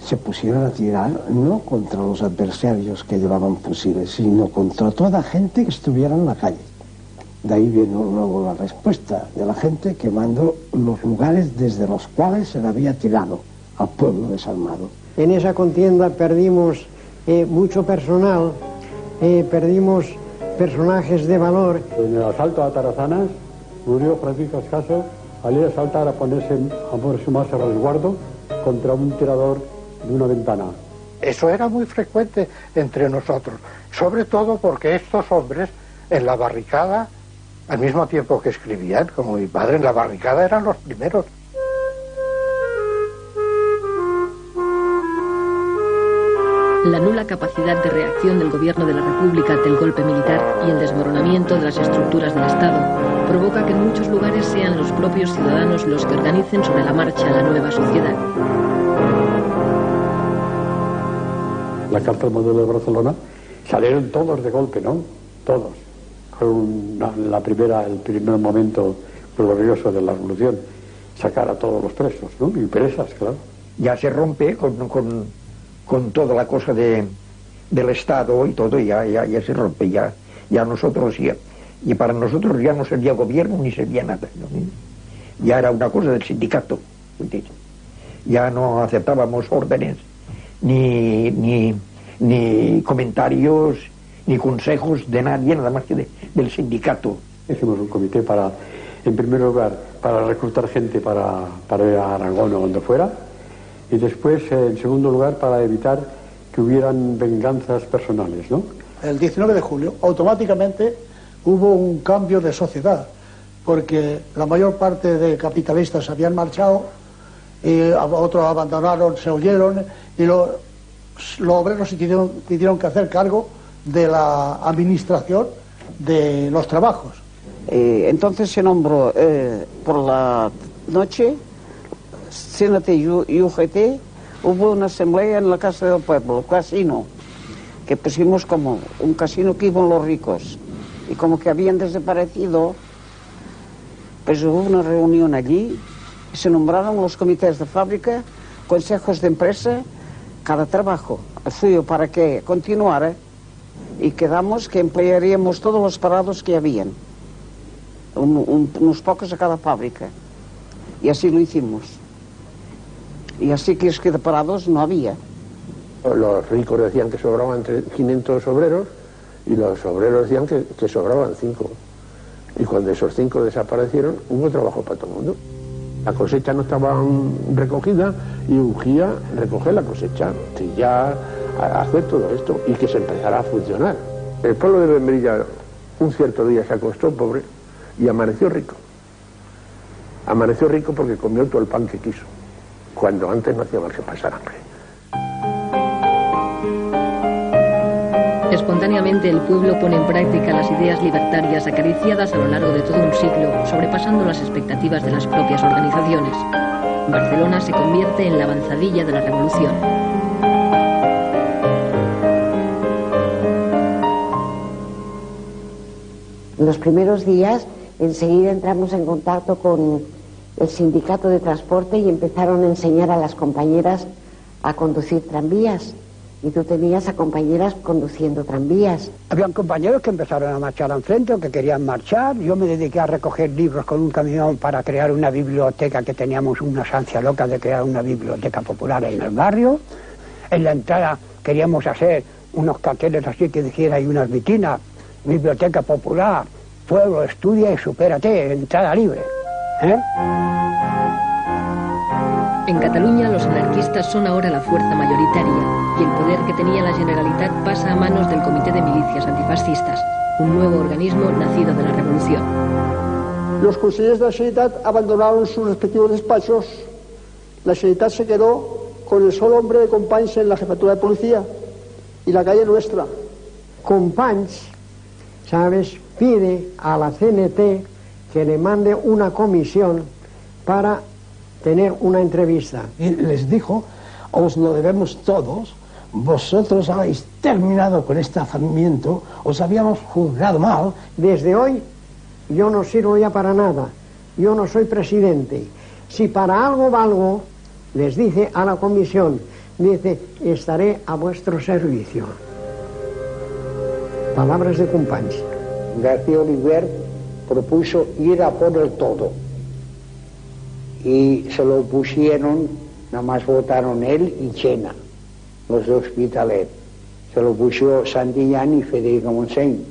Se pusieron a tirar no contra los adversarios que llevaban fusiles, sino contra toda gente que estuviera en la calle. De ahí viene luego la respuesta de la gente quemando los lugares desde los cuales se le había tirado al pueblo desarmado. En esa contienda perdimos mucho personal, perdimos personajes de valor. En el asalto a Tarazanas murió Francisco Escaso al ir a saltar a ponerse más a resguardo contra un tirador de una ventana. Eso era muy frecuente entre nosotros, sobre todo porque estos hombres en la barricada, al mismo tiempo que escribían, como mi padre, en la barricada eran los primeros. La nula capacidad de reacción del gobierno de la República ante el golpe militar y el desmoronamiento de las estructuras del Estado provoca que en muchos lugares sean los propios ciudadanos los que organicen sobre la marcha la nueva sociedad. La Carta del Modelo de Barcelona salieron todos de golpe, ¿no? Todos. Fue el primer momento glorioso de la revolución, sacar a todos los presos, ¿no? Y presas, claro. Ya se rompe con toda la cosa del Estado y todo, ya se rompe, ya nosotros, y para nosotros ya no servía gobierno ni servía nada, ¿no? Ya era una cosa del sindicato, ya no aceptábamos órdenes, ni comentarios, ni consejos de nadie, nada más que del sindicato. Hicimos un comité para, en primer lugar, para reclutar gente para ir a Aragón o donde fuera, y después, en segundo lugar, para evitar que hubieran venganzas personales, ¿no? El 19 de julio, automáticamente hubo un cambio de sociedad, porque la mayor parte de capitalistas habían marchado, y otros abandonaron, se huyeron, y los obreros se tuvieron que hacer cargo de la administración de los trabajos. Entonces se nombró por la noche CNT y UGT, hubo una asamblea en la Casa del Pueblo, casino, que pusimos como un casino que iban los ricos, y como que habían desaparecido, pues hubo una reunión allí, y se nombraron los comités de fábrica, consejos de empresa, cada trabajo, el suyo para que continuara, y quedamos que emplearíamos todos los parados que habían, unos pocos a cada fábrica, y así lo hicimos. Y así que es que de parados no había. Los ricos decían que sobraban 500 obreros y los obreros decían que sobraban 5. Y cuando esos 5 desaparecieron, hubo trabajo para todo el mundo. La cosecha no estaba recogida y urgía recoger la cosecha, trillar, hacer todo esto y que se empezara a funcionar. El pueblo de Bembrilla un cierto día se acostó pobre y amaneció rico. Amaneció rico porque comió todo el pan que quiso, cuando antes no hacía más que pasar hambre. Espontáneamente el pueblo pone en práctica las ideas libertarias acariciadas a lo largo de todo un siglo, sobrepasando las expectativas de las propias organizaciones. Barcelona se convierte en la avanzadilla de la revolución. En los primeros días, enseguida entramos en contacto con el sindicato de transporte y empezaron a enseñar a las compañeras a conducir tranvías. Y tú tenías a compañeras conduciendo tranvías. Habían compañeros que empezaron a marchar al frente o que querían marchar. Yo me dediqué a recoger libros con un camión para crear una biblioteca, que teníamos una ansia loca de crear una biblioteca popular en el barrio. En la entrada queríamos hacer unos carteles así que dijera, y unas vitrinas: biblioteca popular, pueblo, estudia y supérate, entrada libre. En Cataluña los anarquistas son ahora la fuerza mayoritaria y el poder que tenía la Generalitat pasa a manos del Comité de Milicias Antifascistas, un nuevo organismo nacido de la revolución. Los consejeros de la Generalitat abandonaron sus respectivos despachos. La Generalitat se quedó con el solo hombre de Companys en la jefatura de policía y la calle nuestra. Companys, ¿sabes?, pide a la CNT que le mande una comisión para tener una entrevista. Y les dijo: os lo debemos todos, vosotros habéis terminado con este hacimiento, os habíamos juzgado mal. Desde hoy yo no sirvo ya para nada, yo no soy presidente. Si para algo valgo, les dice a la comisión, dice, estaré a vuestro servicio. Palabras de Companys. García Oliver propuso ir a por el todo y se lo pusieron, nada más votaron él y Chena, los de Hospitalet. Se lo puso Santillán y Federica Montseny.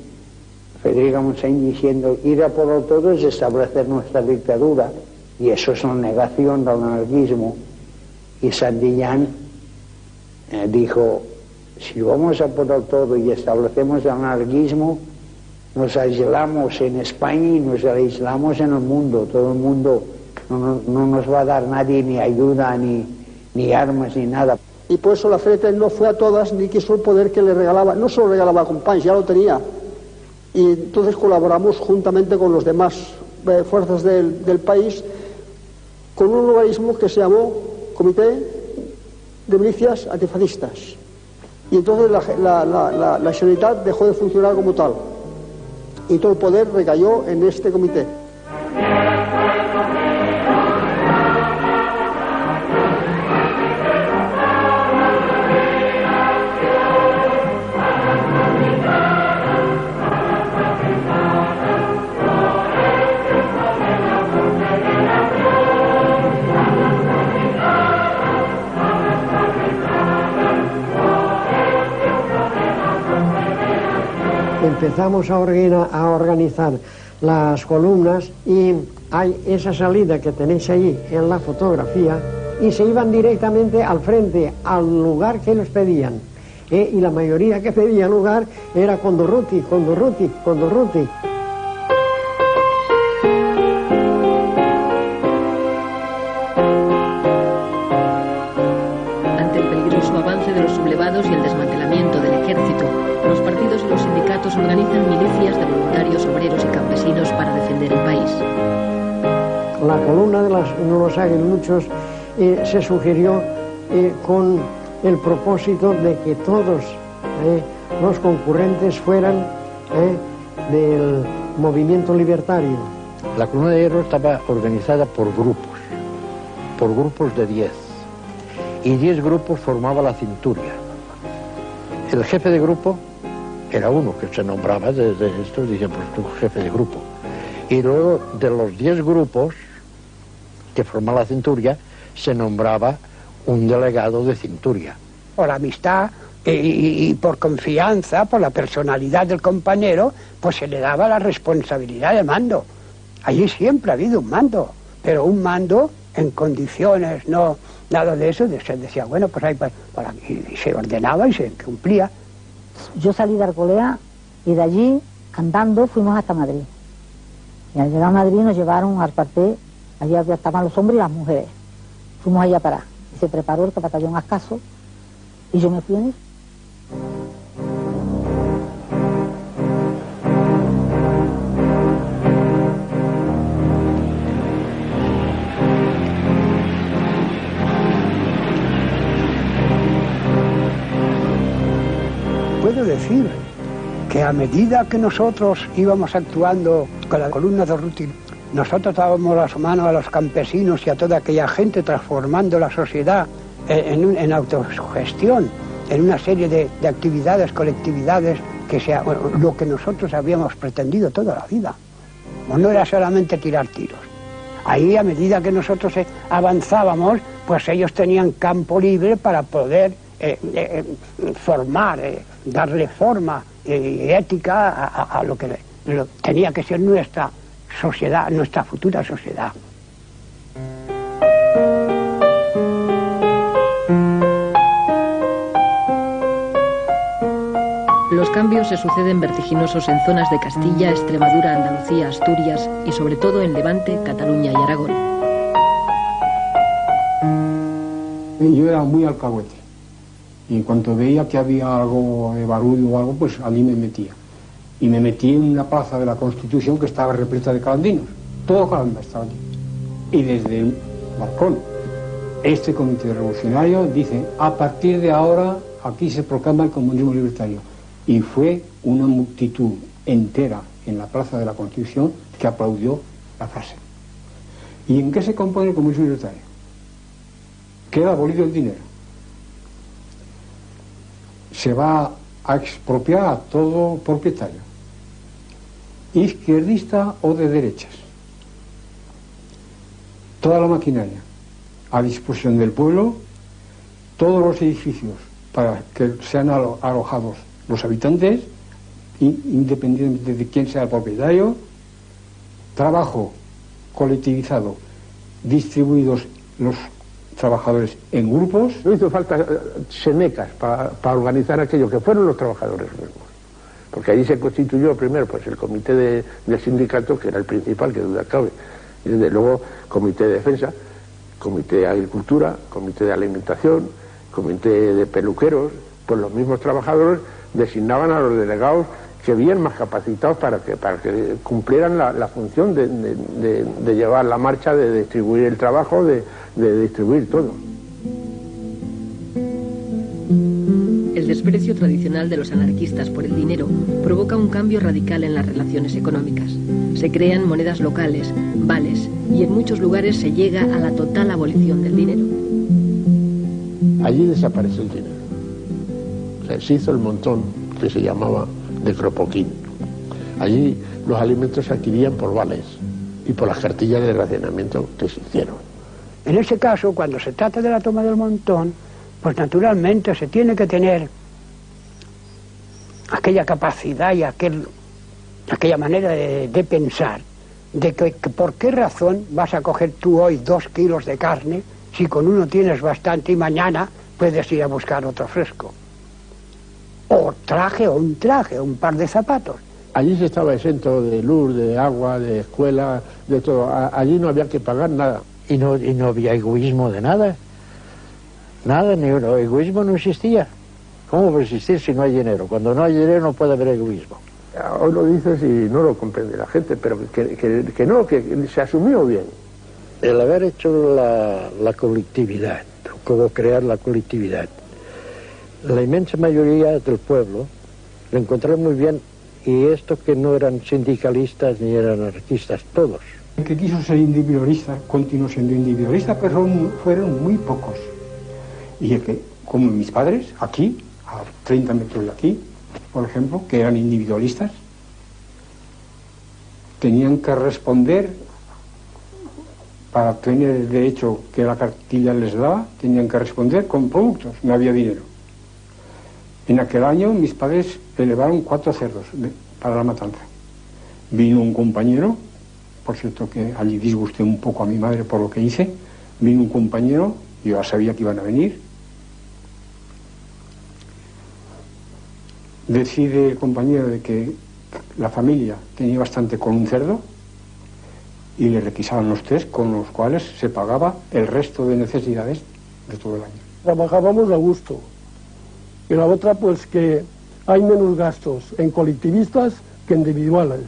Federica Montseny diciendo, ir a por el todo es establecer nuestra dictadura, y eso es una negación del anarquismo. Y Santillán dijo, si vamos a por el todo y establecemos el anarquismo, nos aislamos en España y nos aislamos en el mundo. Todo el mundo no nos va a dar nadie ni ayuda, ni armas, ni nada. Y por eso la FNT no fue a todas ni quiso el poder que le regalaba, no solo regalaba a Companys, ya lo tenía. Y entonces colaboramos juntamente con los demás fuerzas del país con un organismo que se llamó Comité de Milicias Antifascistas. Y entonces la Generalitat dejó de funcionar como tal. Y todo el poder recayó en este comité. Empezamos a organizar las columnas y hay esa salida que tenéis allí en la fotografía y se iban directamente al frente, al lugar que ellos pedían. Y la mayoría que pedía lugar era Condorruti, Condorruti, Condorruti. Ante el peligroso avance de los sublevados y el desmantelamiento del ejército, los partidos y los sindicatos organizan milicias de voluntarios, obreros y campesinos para defender el país. La columna de los aguiluchos se sugirió con el propósito de que todos los concurrentes fueran del movimiento libertario. La columna de hierro estaba organizada por grupos de 10, y 10 grupos formaba la cinturia. El jefe de grupo era uno que se nombraba desde esto, dicen, pues tú jefe de grupo. Y luego de los 10 grupos que forman la cinturia, se nombraba un delegado de cinturia. Por amistad y por confianza, por la personalidad del compañero, pues se le daba la responsabilidad de mando. Allí siempre ha habido un mando, pero un mando en condiciones, no nada de eso, se decía, bueno, pues ahí y se ordenaba y se cumplía. Yo salí de Arcolea y de allí, andando, fuimos hasta Madrid. Y al llegar a Madrid nos llevaron al cuartel, allí estaban los hombres y las mujeres. Fuimos allá a parar. Y se preparó el batallón Ascaso y yo me fui en él. Puedo decir que a medida que nosotros íbamos actuando con la columna de Ruti, nosotros dábamos las manos a los campesinos y a toda aquella gente, transformando la sociedad en autosugestión, en una serie de actividades, colectividades, que sea lo que nosotros habíamos pretendido toda la vida. No era solamente tirar tiros. Ahí, a medida que nosotros avanzábamos, pues ellos tenían campo libre para poder formar, darle forma ética a lo que tenía que ser nuestra sociedad, nuestra futura sociedad. Los cambios se suceden vertiginosos en zonas de Castilla, Extremadura, Andalucía, Asturias y sobre todo en Levante, Cataluña y Aragón. yo era muy alcahuete. Y en cuanto veía que había algo de barullo o algo, pues allí me metía. Y me metí en una plaza de la Constitución que estaba repleta de calandinos. Todo Calanda estaba allí. Y desde el balcón, este comité revolucionario dice, a partir de ahora aquí se proclama el comunismo libertario. Y fue una multitud entera en la plaza de la Constitución que aplaudió la frase. ¿Y en qué se compone el comunismo libertario? Queda abolido el dinero. Se va a expropiar a todo propietario, izquierdista o de derechas. Toda la maquinaria a disposición del pueblo, todos los edificios para que sean alojados los habitantes, independientemente de quién sea el propietario, trabajo colectivizado, distribuidos los trabajadores en grupos. No hizo falta semecas para organizar aquello, que fueron los trabajadores mismos, porque allí se constituyó primero pues el comité del sindicato, que era el principal, que duda cabe, y desde luego comité de defensa, comité de agricultura, comité de alimentación, comité de peluqueros. Pues los mismos trabajadores designaban a los delegados que bien más capacitados para que cumplieran la función de llevar la marcha, de distribuir el trabajo, de distribuir todo. El desprecio tradicional de los anarquistas por el dinero provoca un cambio radical en las relaciones económicas. Se crean monedas locales, vales, y en muchos lugares se llega a la total abolición del dinero. Allí desapareció el dinero. O sea, se hizo el montón que se llamaba de Cropoquín. Allí los alimentos se adquirían por vales y por las cartillas de racionamiento que se hicieron. En ese caso, cuando se trata de la toma del montón, pues naturalmente se tiene que tener aquella capacidad y aquella manera de pensar, de que por qué razón vas a coger tú hoy 2 kilos de carne si con uno tienes bastante y mañana puedes ir a buscar otro fresco. O un par de zapatos. Allí se estaba exento de luz, de agua, de escuela, de todo. Allí no había que pagar nada. Y no había egoísmo de nada. Nada, ni uno. Egoísmo no existía. ¿Cómo va a existir si no hay dinero? Cuando no hay dinero no puede haber egoísmo. Hoy lo dices y no lo comprende la gente, pero que se asumió bien. El haber hecho la colectividad, como crear la colectividad, la inmensa mayoría del pueblo lo encontró muy bien, y esto que no eran sindicalistas ni eran anarquistas, todos. El que quiso ser individualista continuó siendo individualista, pero fueron muy pocos. Y el que, como mis padres, aquí, a 30 metros de aquí, por ejemplo, que eran individualistas, tenían que responder, para tener el derecho que la cartilla les daba, tenían que responder con productos, no había dinero. En aquel año mis padres elevaron 4 cerdos para la matanza. Vino un compañero, por cierto que allí disgusté un poco a mi madre por lo que hice, vino un compañero, yo ya sabía que iban a venir, decide el compañero de que la familia tenía bastante con un cerdo y le requisaban los 3 con los cuales se pagaba el resto de necesidades de todo el año. Trabajábamos a gusto. Y la otra, pues que hay menos gastos en colectivistas que individuales.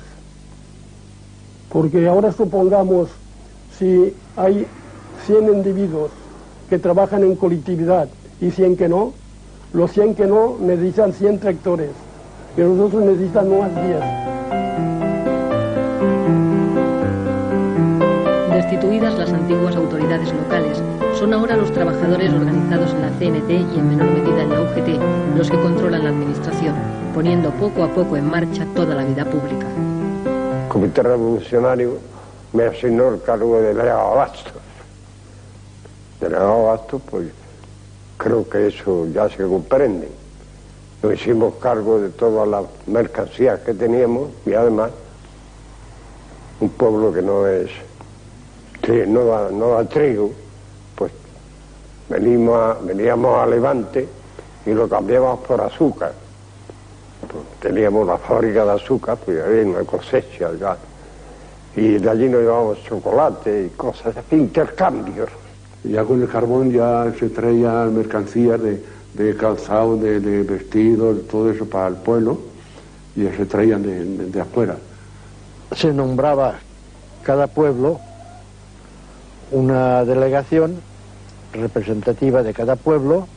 Porque ahora supongamos, si hay 100 individuos que trabajan en colectividad y 100 que no, los 100 que no necesitan 100 tractores, pero los otros necesitan más 10. Destituidas las antiguas autoridades locales, son ahora los trabajadores organizados en la CNT y en menor medida en la UGT los que controlan la administración, poniendo poco a poco en marcha toda la vida pública. El Comité Revolucionario me asignó el cargo de delegado Abastos. Delegado Abastos, pues creo que eso ya se comprende. Nos hicimos cargo de todas las mercancías que teníamos y además un pueblo que no da trigo, pues veníamos a Levante y lo cambiábamos por azúcar. Pues teníamos la fábrica de azúcar, pues había una cosecha ya. Y de allí nos llevábamos chocolate y cosas, intercambios. Ya con el carbón ya se traían mercancías de calzado, de vestidos, todo eso para el pueblo, y ya se traían de afuera. Se nombraba cada pueblo una delegación representativa de cada pueblo,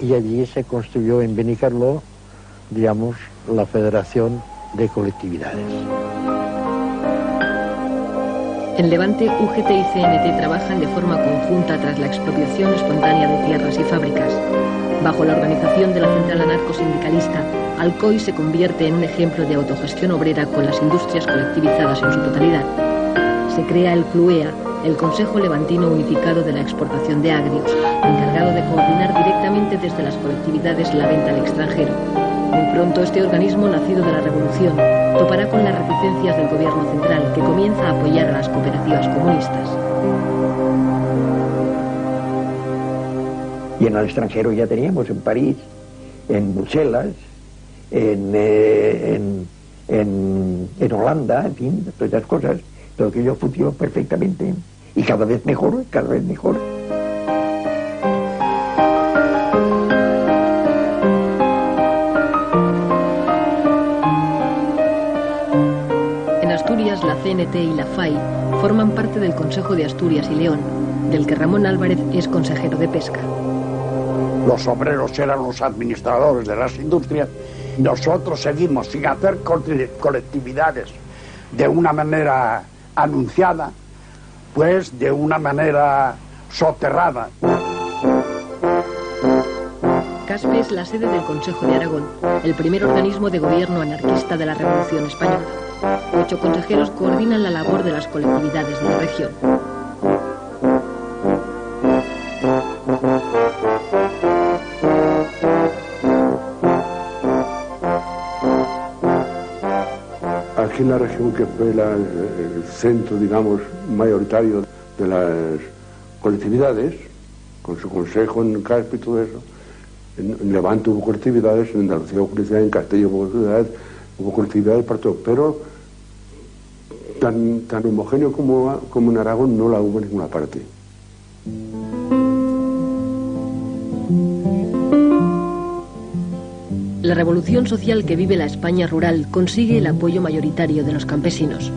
y allí se construyó en Benicarló, digamos, la Federación de Colectividades. En Levante, UGT y CNT trabajan de forma conjunta tras la expropiación espontánea de tierras y fábricas. Bajo la organización de la Central Anarcosindicalista, Alcoy se convierte en un ejemplo de autogestión obrera con las industrias colectivizadas en su totalidad. Se crea el CLUEA, el Consejo Levantino Unificado de la Exportación de Agrios, encargado de coordinar directamente desde las colectividades la venta al extranjero. Muy pronto este organismo, nacido de la Revolución, topará con las reticencias del gobierno central, que comienza a apoyar a las cooperativas comunistas. Y en el extranjero ya teníamos, en París, en Bruselas, en Holanda, en fin, todas esas cosas. Todo aquello funcionó perfectamente y cada vez mejor, cada vez mejor. En Asturias, la CNT y la FAI forman parte del Consejo de Asturias y León, del que Ramón Álvarez es consejero de Pesca. Los obreros eran los administradores de las industrias. Nosotros seguimos sin hacer colectividades de una manera anunciada, pues de una manera soterrada. CASPE es la sede del Consejo de Aragón, el primer organismo de gobierno anarquista de la Revolución Española. 8 consejeros coordinan la labor de las colectividades de la región. Aquí en la región, que fue el centro, digamos, mayoritario de las colectividades, con su consejo en Caspe y todo eso, en Levante hubo colectividades, en Andalucía hubo colectividades, en Castilla hubo colectividades para todo, pero tan homogéneo como en Aragón no la hubo en ninguna parte. La revolución social que vive la España rural consigue el apoyo mayoritario de los campesinos.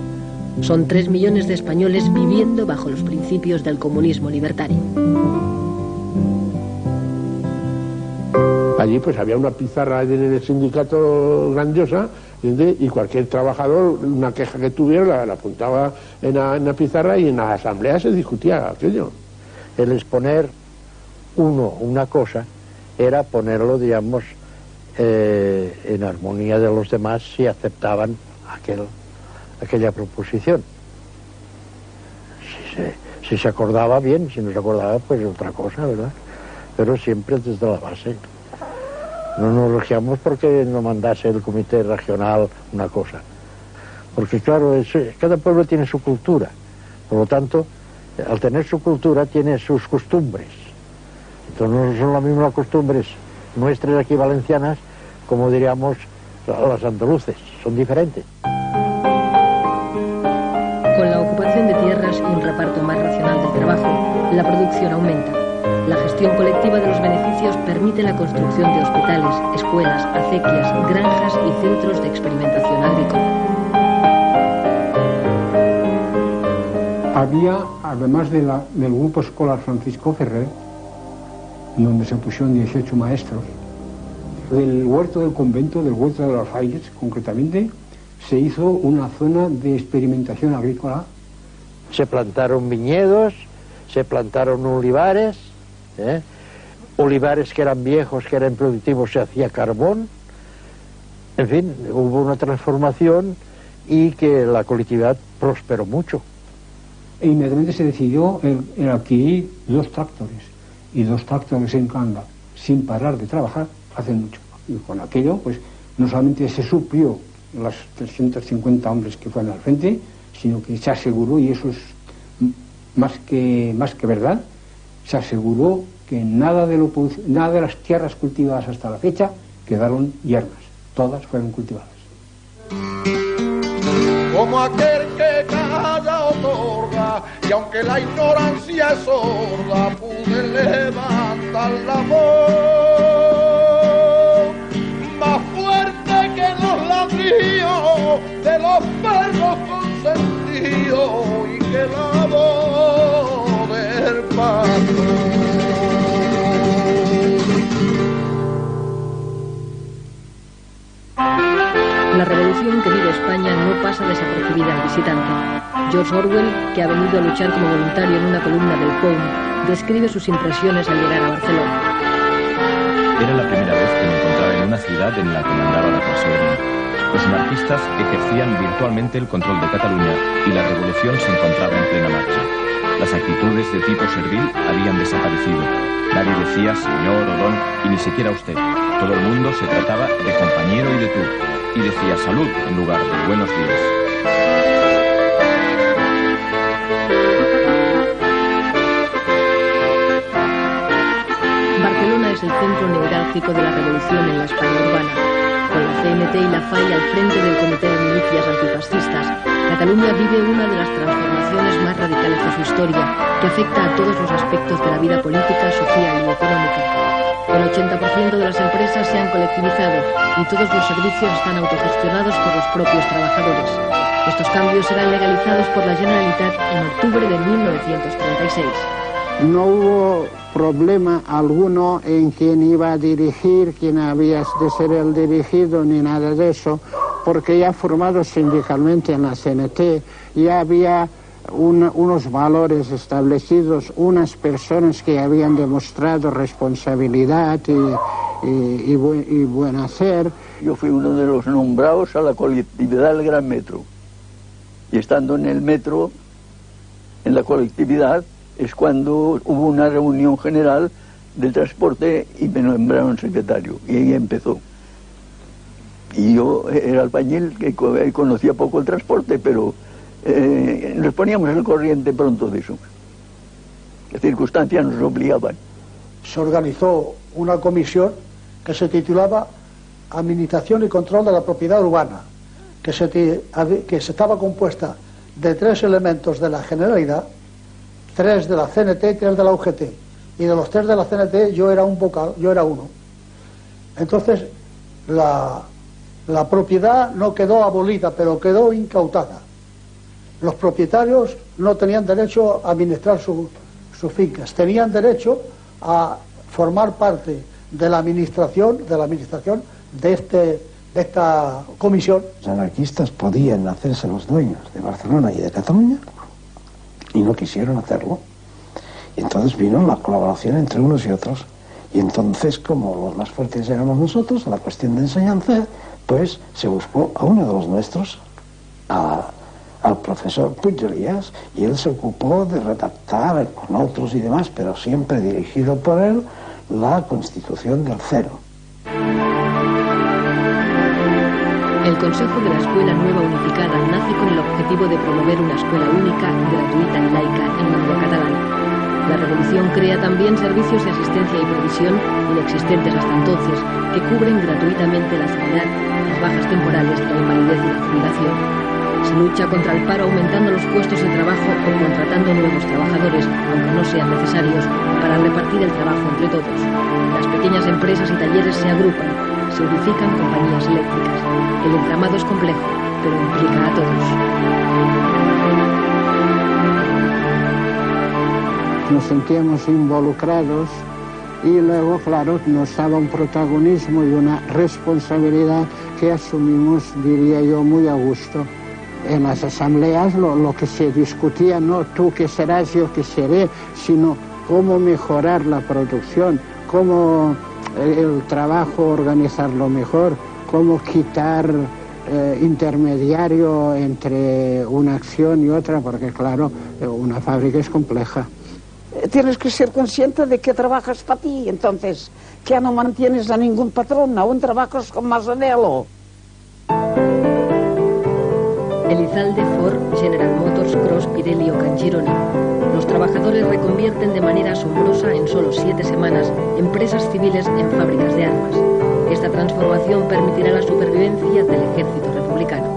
Son 3 millones de españoles viviendo bajo los principios del comunismo libertario. Allí pues había una pizarra en el sindicato grandiosa, y cualquier trabajador, una queja que tuviera, la apuntaba en la pizarra, y en la asamblea se discutía aquello. El exponer una cosa era ponerlo, digamos, en armonía de los demás si aceptaban aquella proposición. Si se acordaba bien, si no se acordaba, pues otra cosa, ¿verdad? Pero siempre desde la base. No nos regiamos porque no mandase el comité regional una cosa. Porque claro, cada pueblo tiene su cultura. Por lo tanto, al tener su cultura, tiene sus costumbres. Entonces no son las mismas costumbres nuestras aquí valencianas como diríamos las andaluces, son diferentes. Con la ocupación de tierras y un reparto más racional del trabajo, la producción aumenta. La gestión colectiva de los beneficios permite la construcción de hospitales, escuelas, acequias, granjas y centros de experimentación agrícola. Había, además del grupo escolar Francisco Ferrer, donde se pusieron 18 maestros, del huerto del convento, del huerto de los Frailes, concretamente, se hizo una zona de experimentación agrícola. Se plantaron viñedos, se plantaron olivares, olivares que eran viejos, que eran productivos, se hacía carbón. En fin, hubo una transformación y que la colectividad prosperó mucho. E inmediatamente se decidió el adquirir 2 tractores, y 2 tractores en Canga, sin parar de trabajar, hace mucho. Y con aquello, pues, no solamente se suplió las 350 hombres que fueron al frente, sino que se aseguró, y eso es más que verdad, se aseguró que nada de las tierras cultivadas hasta la fecha quedaron yermas, todas fueron cultivadas. Como aquel que calla otorga, y aunque la ignorancia es sorda, al labor, más fuerte que los ladrillos de los perros consentidos y que la voz del patrón. La revolución que vive España no pasa desapercibida al visitante. George Orwell, que ha venido a luchar como voluntario en una columna del Home, describe sus impresiones al llegar a Barcelona. Era la primera vez que me encontraba en una ciudad en la que mandaba la clase obrera. Los anarquistas ejercían virtualmente el control de Cataluña y la revolución se encontraba en plena marcha. Las actitudes de tipo servil habían desaparecido. Nadie decía señor o don y ni siquiera usted. Todo el mundo se trataba de compañero y de tú. Y decía salud en lugar de buenos días. Barcelona es el centro neurálgico de la revolución en la España urbana. Con la CNT y la FAI al frente del Comité de Milicias Antifascistas, Cataluña vive una de las transformaciones más radicales de su historia, que afecta a todos los aspectos de la vida política, social y económica. El 80% de las empresas se han colectivizado y todos los servicios están autogestionados por los propios trabajadores. Estos cambios serán legalizados por la Generalitat en octubre de 1936. No hubo problema alguno en quién iba a dirigir, quién había de ser el dirigido, ni nada de eso, porque ya formados sindicalmente en la CNT, ya había unos valores establecidos, unas personas que habían demostrado responsabilidad y buen hacer. Yo fui uno de los nombrados a la colectividad del Gran Metro. Y estando en el metro, en la colectividad, es cuando hubo una reunión general del transporte y me nombraron secretario. Y ahí empezó. Y yo era albañil que conocía poco el transporte, pero nos poníamos al corriente pronto de eso. Las circunstancias nos obligaban. Se organizó una comisión que se titulaba Administración y Control de la Propiedad Urbana, que se estaba compuesta de 3 elementos de la Generalidad, 3 de la CNT y 3 de la UGT. Y de los 3 de la CNT yo era un vocal, yo era uno. Entonces la propiedad no quedó abolida, pero quedó incautada. Los propietarios no tenían derecho a administrar sus fincas, tenían derecho a formar parte de la administración de esta comisión. Los anarquistas podían hacerse los dueños de Barcelona y de Cataluña y no quisieron hacerlo. Y entonces vino la colaboración entre unos y otros. Y entonces, como los más fuertes éramos nosotros, en la cuestión de enseñanza, pues se buscó a uno de los nuestros, al profesor Puig Elias, y él se ocupó de redactar con otros y demás, pero siempre dirigido por él, la Constitución del Cero. El Consejo de la Escuela Nueva Unificada nace con el objetivo de promover una escuela única, gratuita y laica en lengua catalana. La revolución crea también servicios de asistencia y previsión inexistentes hasta entonces, que cubren gratuitamente la sanidad, las bajas temporales de la invalidez y la jubilación. Se lucha contra el paro aumentando los puestos de trabajo o contratando nuevos trabajadores, aunque no sean necesarios, para repartir el trabajo entre todos. Las pequeñas empresas y talleres se agrupan, se unifican compañías eléctricas. El entramado es complejo, pero implica a todos. Nos sentíamos involucrados y luego, claro, nos daba un protagonismo y una responsabilidad que asumimos, diría yo, muy a gusto. En las asambleas lo que se discutía, no tú que serás, yo que seré, sino cómo mejorar la producción, cómo el trabajo organizarlo mejor, cómo quitar intermediario entre una acción y otra, porque claro, una fábrica es compleja. Tienes que ser consciente de que trabajas para ti, entonces, que ya no mantienes a ningún patrón, aún trabajas con más anhelo. Elizalde, Ford, General Motors, Cross, Pirelli o Canchironi. Los trabajadores reconvierten de manera asombrosa en solo 7 semanas empresas civiles en fábricas de armas. Esta transformación permitirá la supervivencia del ejército republicano.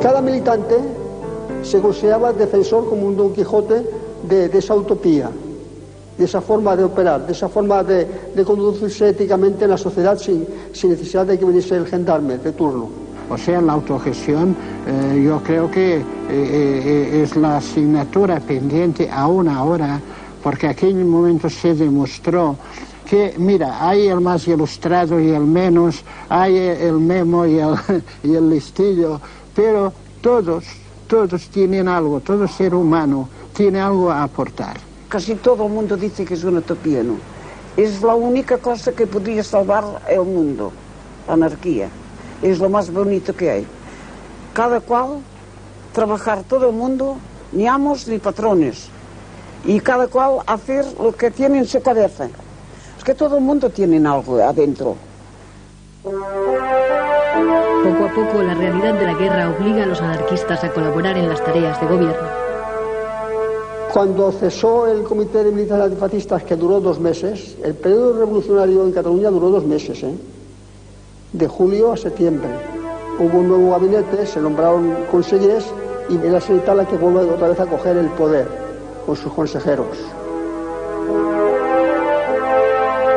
Cada militante se consideraba defensor como un Don Quijote de esa utopía, de esa forma de operar, de esa forma de conducirse éticamente en la sociedad sin necesidad de que viniese el gendarme de turno. O sea, la autogestión yo creo que es la asignatura pendiente aún ahora, porque en aquel momento se demostró que, mira, hay el más ilustrado y el menos, hay el memo y el listillo, pero todos tienen algo, todo ser humano tiene algo a aportar. Casi todo el mundo dice que es una utopía, ¿no? Es la única cosa que podría salvar el mundo, la anarquía. Es lo más bonito que hay. Cada cual, trabajar todo el mundo, ni amos ni patrones. Y cada cual hacer lo que tiene en su cabeza. Es que todo el mundo tiene algo adentro. Poco a poco, la realidad de la guerra obliga a los anarquistas a colaborar en las tareas de gobierno. Cuando cesó el Comité de Militares Antifascistas, que duró 2 meses, el periodo revolucionario en Cataluña duró 2 meses, de julio a septiembre. Hubo un nuevo gabinete, se nombraron consellers y era Sanitat la que vuelve otra vez a coger el poder con sus consejeros.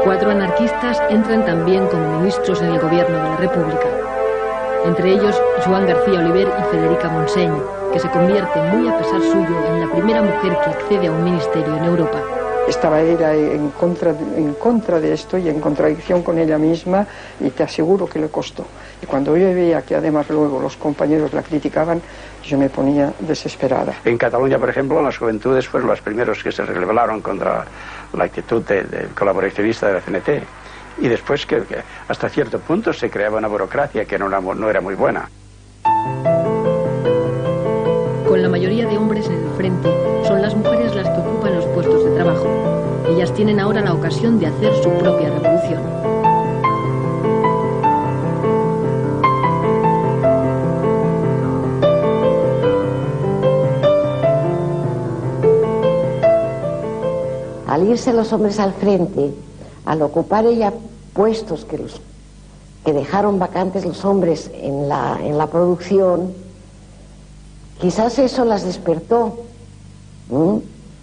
4 anarquistas entran también como ministros en el gobierno de la República. Entre ellos, Joan García Oliver y Federica Montseny, que se convierte, muy a pesar suyo, en la primera mujer que accede a un ministerio en Europa. Estaba ella en contra de esto y en contradicción con ella misma, y te aseguro que le costó. Y cuando yo veía que además luego los compañeros la criticaban, yo me ponía desesperada. En Cataluña, por ejemplo, las juventudes fueron los primeros que se rebelaron contra la actitud del colaboracionista de la CNT. Y después que hasta cierto punto se creaba una burocracia que no era muy buena. Con la mayoría de hombres en el frente, son las mujeres las que ocupan los puestos de trabajo. Ellas tienen ahora la ocasión de hacer su propia revolución. Al irse los hombres al frente, al ocupar ella puestos que dejaron vacantes los hombres en la producción, quizás eso las despertó,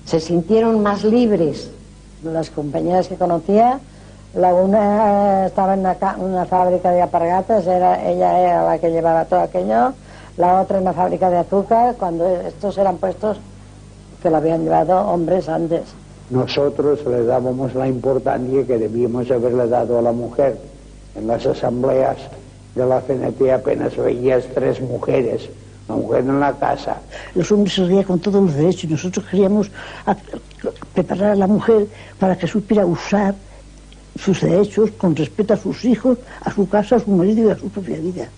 se sintieron más libres. Las compañeras que conocía, la una estaba en una fábrica de alpargatas, ella era la que llevaba todo aquello, la otra en una fábrica de azúcar, cuando estos eran puestos que lo habían llevado hombres antes. Nosotros le dábamos la importancia que debíamos haberle dado a la mujer. En las asambleas de la CNT apenas veías 3 mujeres, una mujer en la casa. Los hombres se reían con todos los derechos y nosotros queríamos preparar a la mujer para que supiera usar sus derechos con respeto a sus hijos, a su casa, a su marido y a su propia vida.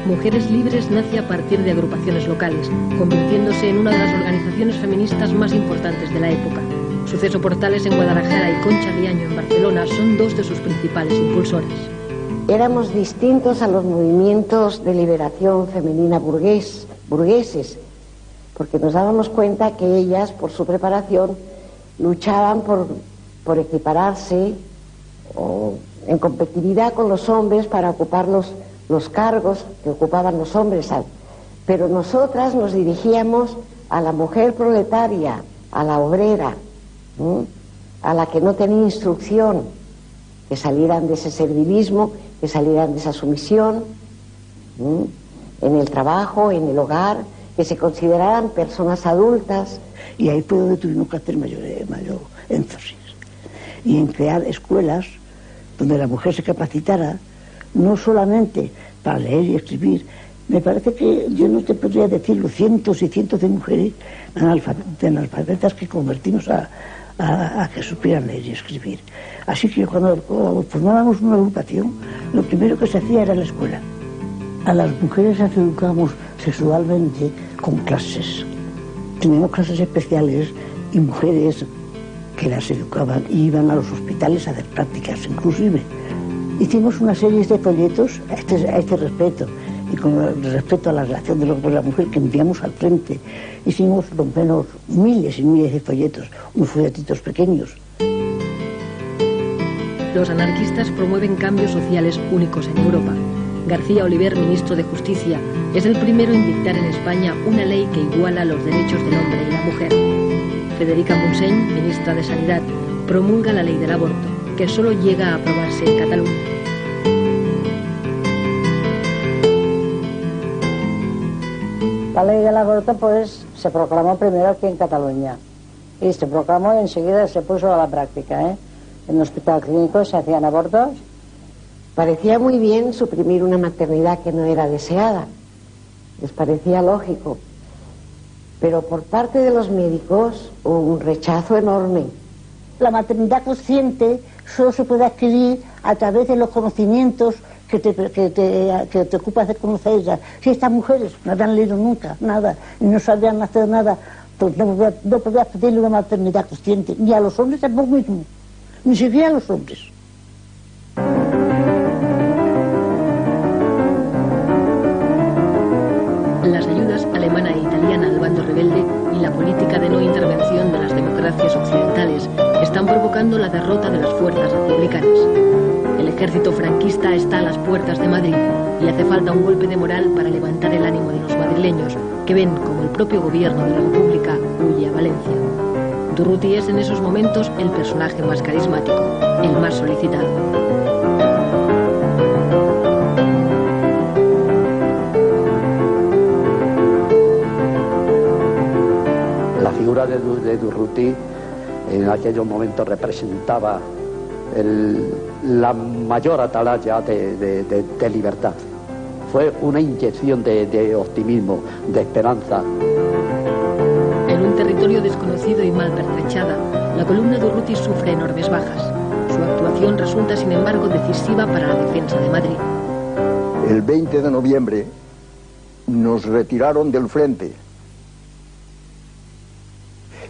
Mujeres Libres nace a partir de agrupaciones locales, convirtiéndose en una de las organizaciones feministas más importantes de la época. Suceso Portales en Guadalajara y Concha Liaño en Barcelona son 2 de sus principales impulsoras. Éramos distintos a los movimientos de liberación femenina burgueses, porque nos dábamos cuenta que ellas, por su preparación, luchaban por equipararse o en competitividad con los hombres para ocupar los cargos que ocupaban los hombres. Pero nosotras nos dirigíamos a la mujer proletaria, a la obrera, a la que no tenía instrucción, que salieran de ese servilismo, que salieran de esa sumisión, en el trabajo, en el hogar, que se consideraran personas adultas. Y ahí fue donde tuvimos que hacer mayor énfasis. Y en crear escuelas donde la mujer se capacitara, no solamente para leer y escribir. Me parece que yo no te podría decirlo, cientos y cientos de mujeres analfabetas que convertimos a que supieran leer y escribir. Así que cuando formábamos una agrupación, lo primero que se hacía era la escuela. A las mujeres las educábamos sexualmente con clases. Teníamos clases especiales y mujeres que las educaban y iban a los hospitales a hacer prácticas inclusive. Hicimos una serie de folletos a este respecto y con el respeto a la relación de la mujer que enviamos al frente. Hicimos por lo menos miles y miles de folletos, unos folletitos pequeños. Los anarquistas promueven cambios sociales únicos en Europa. García Oliver, ministro de Justicia, es el primero en dictar en España una ley que iguala los derechos del hombre y la mujer. Federica Montseny, ministra de Sanidad, promulga la ley del aborto, que solo llega a aprobarse en Cataluña. La ley del aborto pues se proclamó primero aquí en Cataluña y se proclamó y enseguida se puso a la práctica. En el hospital clínico se hacían abortos. Parecía muy bien suprimir una maternidad que no era deseada, les parecía lógico, pero por parte de los médicos hubo un rechazo enorme. La maternidad consciente solo se puede adquirir a través de los conocimientos que te ocupas de conocerlas. Si estas mujeres no habían leído nunca nada y no sabían hacer nada, pues no podías pedirle una maternidad consciente, ni a los hombres tampoco mismo, ni siquiera a los hombres. Las ayudas alemana e italiana al bando rebelde y la política de no intervención de las democracias occidentales están provocando la derrota de las fuerzas republicanas. El ejército franquista está a las puertas de Madrid y hace falta un golpe de moral para levantar el ánimo de los madrileños, que ven como el propio gobierno de la República huye a Valencia. Durruti es en esos momentos el personaje más carismático, el más solicitado. La figura de Durruti en aquellos momentos representaba la mayor atalaya de libertad. Fue una inyección de optimismo, de esperanza. En un territorio desconocido y mal pertrechada, la columna Durruti sufre enormes bajas. Su actuación resulta, sin embargo, decisiva para la defensa de Madrid. El 20 de noviembre nos retiraron del frente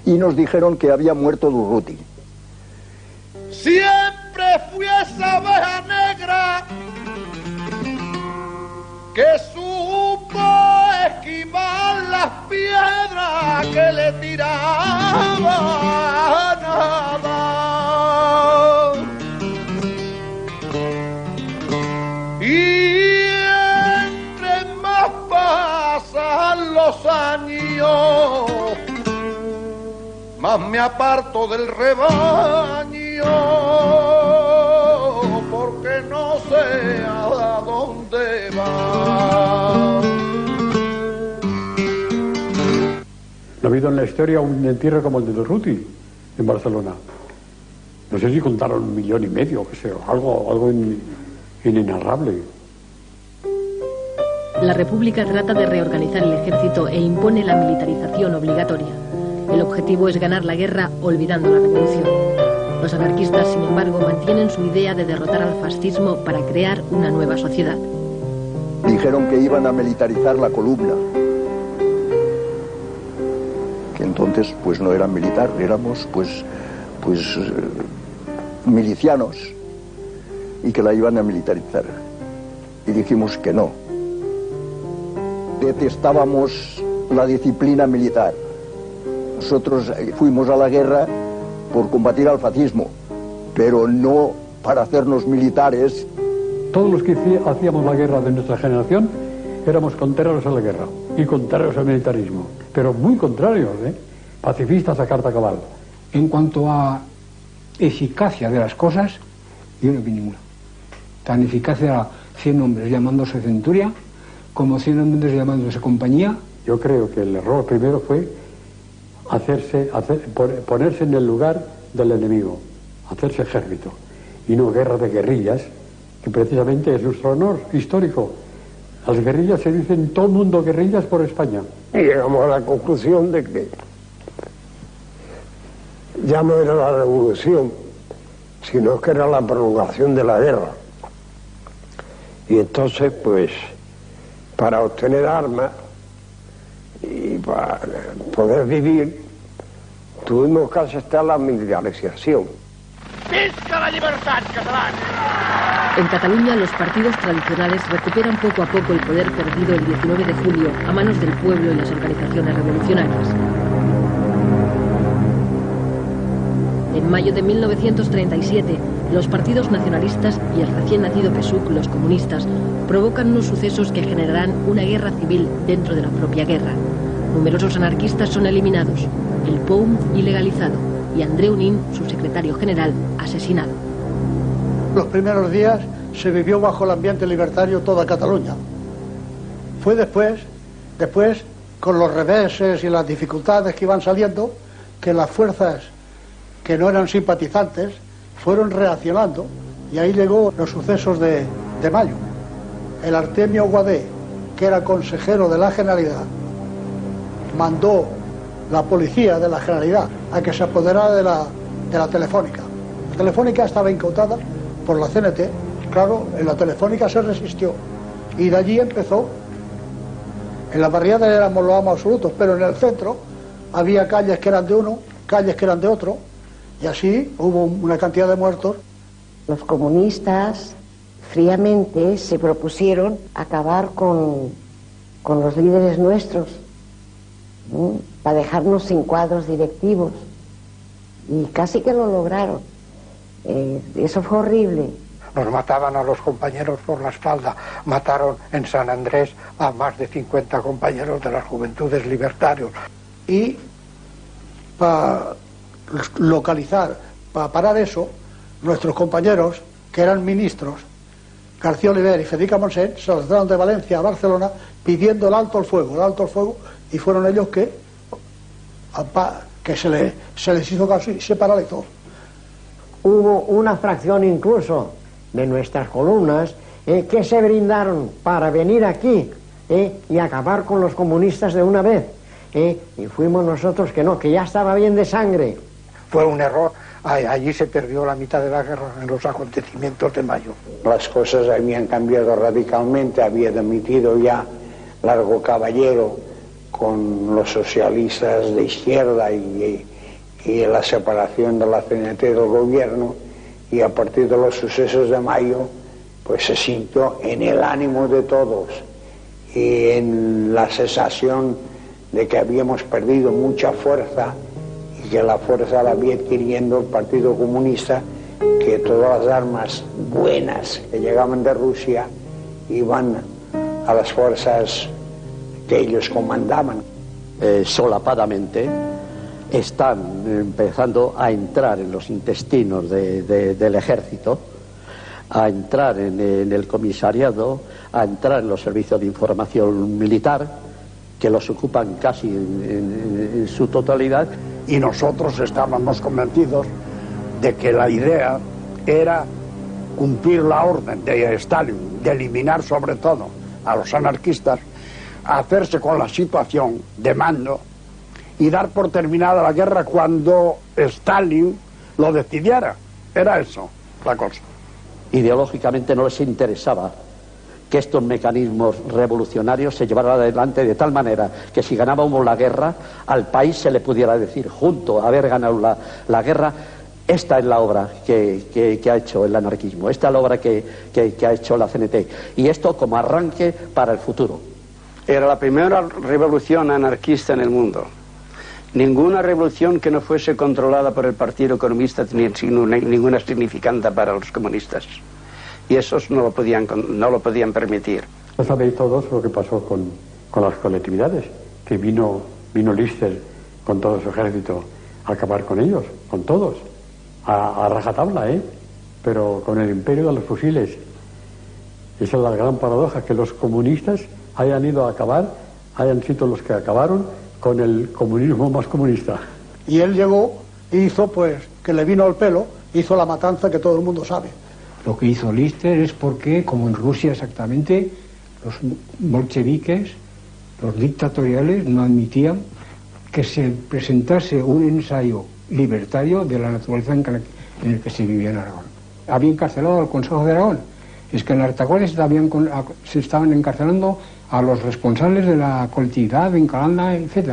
y nos dijeron que había muerto Durruti. Siempre fui esa abeja negra que supo esquivar las piedras que le tiraban nada. Y entre más pasan los años, más me aparto del rebaño, porque no sé a dónde va. No ha habido en la historia un entierro como el de Durruti en Barcelona. No sé si contaron 1,5 millones, o qué sé, algo inenarrable. La República trata de reorganizar el ejército e impone la militarización obligatoria. El objetivo es ganar la guerra olvidando la revolución. Los anarquistas, sin embargo, mantienen su idea de derrotar al fascismo para crear una nueva sociedad. Dijeron que iban a militarizar la columna, que entonces pues no eran militar, éramos pues milicianos, y que la iban a militarizar. Y dijimos que no. Detestábamos la disciplina militar. Nosotros fuimos a la guerra por combatir al fascismo, pero no para hacernos militares. Todos los que hacíamos la guerra de nuestra generación éramos contrarios a la guerra y contrarios al militarismo, pero muy contrarios, pacifistas a carta cabal. En cuanto a eficacia de las cosas, yo no vi ninguna. Tan eficaz era 100 hombres llamándose centuria como 100 hombres llamándose compañía. Yo creo que el error primero fue ponerse en el lugar del enemigo, hacerse ejército, y no guerra de guerrillas, que precisamente es nuestro honor histórico. Las guerrillas se dicen todo el mundo guerrillas por España. Y llegamos a la conclusión de que ya no era la revolución, sino que era la prolongación de la guerra. Y entonces, pues, para obtener armas y para poder vivir, tuvimos que aceptar la militarización. ¡Visca la libertad catalana! En Cataluña, los partidos tradicionales recuperan poco a poco el poder perdido el 19 de julio a manos del pueblo y las organizaciones revolucionarias. En mayo de 1937, los partidos nacionalistas y el recién nacido PSUC, los comunistas, provocan unos sucesos que generarán una guerra civil dentro de la propia guerra. Numerosos anarquistas son eliminados, el POUM ilegalizado y Andreu Nin, su secretario general, asesinado. Los primeros días se vivió bajo el ambiente libertario toda Cataluña. Fue después, con los reveses y las dificultades que iban saliendo, que las fuerzas que no eran simpatizantes fueron reaccionando, y ahí llegó los sucesos de mayo. El Artemio Guadé, que era consejero de la Generalidad, mandó la policía de la Generalidad a que se apoderara de la Telefónica. La Telefónica estaba incautada por la CNT. Claro, en la Telefónica se resistió, y de allí empezó. En la barriada éramos los amos absolutos, pero en el centro había calles que eran de uno, calles que eran de otro, y así hubo una cantidad de muertos. Los comunistas fríamente se propusieron acabar con los líderes nuestros, ¿sí?, para dejarnos sin cuadros directivos, y casi que lo lograron. Eso fue horrible. Nos mataban a los compañeros por la espalda, mataron en San Andrés a más de 50 compañeros de las Juventudes Libertarios. Y para localizar, para parar eso, nuestros compañeros, que eran ministros, García Oliver y Federica Montseny, se lanzaron de Valencia a Barcelona pidiendo el alto al fuego, y fueron ellos que se les hizo caso y se paralizó. Hubo una fracción incluso de nuestras columnas que se brindaron para venir aquí y acabar con los comunistas de una vez, y fuimos nosotros que no, que ya estaba bien de sangre. Fue un error, allí se perdió la mitad de la guerra en los acontecimientos de mayo. Las cosas habían cambiado radicalmente, había dimitido ya Largo Caballero con los socialistas de izquierda y la separación de la CNT del gobierno, y a partir de los sucesos de mayo pues se sintió en el ánimo de todos y en la sensación de que habíamos perdido mucha fuerza y que la fuerza la había adquiriendo el Partido Comunista, que todas las armas buenas que llegaban de Rusia iban a las fuerzas que ellos comandaban. Solapadamente están empezando a entrar en los intestinos del ejército, a entrar en el comisariado, a entrar en los servicios de información militar, que los ocupan casi en su totalidad. Y nosotros estábamos convencidos de que la idea era cumplir la orden de Stalin, de eliminar sobre todo a los anarquistas, hacerse con la situación de mando y dar por terminada la guerra cuando Stalin lo decidiera. Era eso la cosa. Ideológicamente no les interesaba que estos mecanismos revolucionarios se llevaran adelante de tal manera que si ganábamos la guerra, al país se le pudiera decir, junto a haber ganado la guerra, esta es la obra que ha hecho el anarquismo, esta es la obra que ha hecho la CNT, y esto como arranque para el futuro. Era la primera revolución anarquista en el mundo. Ninguna revolución que no fuese controlada por el Partido Comunista tenía ninguna significancia para los comunistas. Y esos no lo podían permitir. Ya sabéis todos lo que pasó con las colectividades, que vino Lister con todo su ejército a acabar con ellos, con todos, a rajatabla, pero con el imperio de los fusiles. Esa es la gran paradoja, que los comunistas hayan ido a acabar, hayan sido los que acabaron con el comunismo más comunista. Y él llegó e hizo, pues, que le vino al pelo, hizo la matanza que todo el mundo sabe. Lo que hizo Lister es porque, como en Rusia exactamente, los bolcheviques, los dictatoriales, no admitían que se presentase un ensayo libertario de la naturaleza en el que se vivía en Aragón. Había encarcelado al Consejo de Aragón. Es que en Artagones se estaban encarcelando a los responsables de la colectividad, Vincalanda, etc.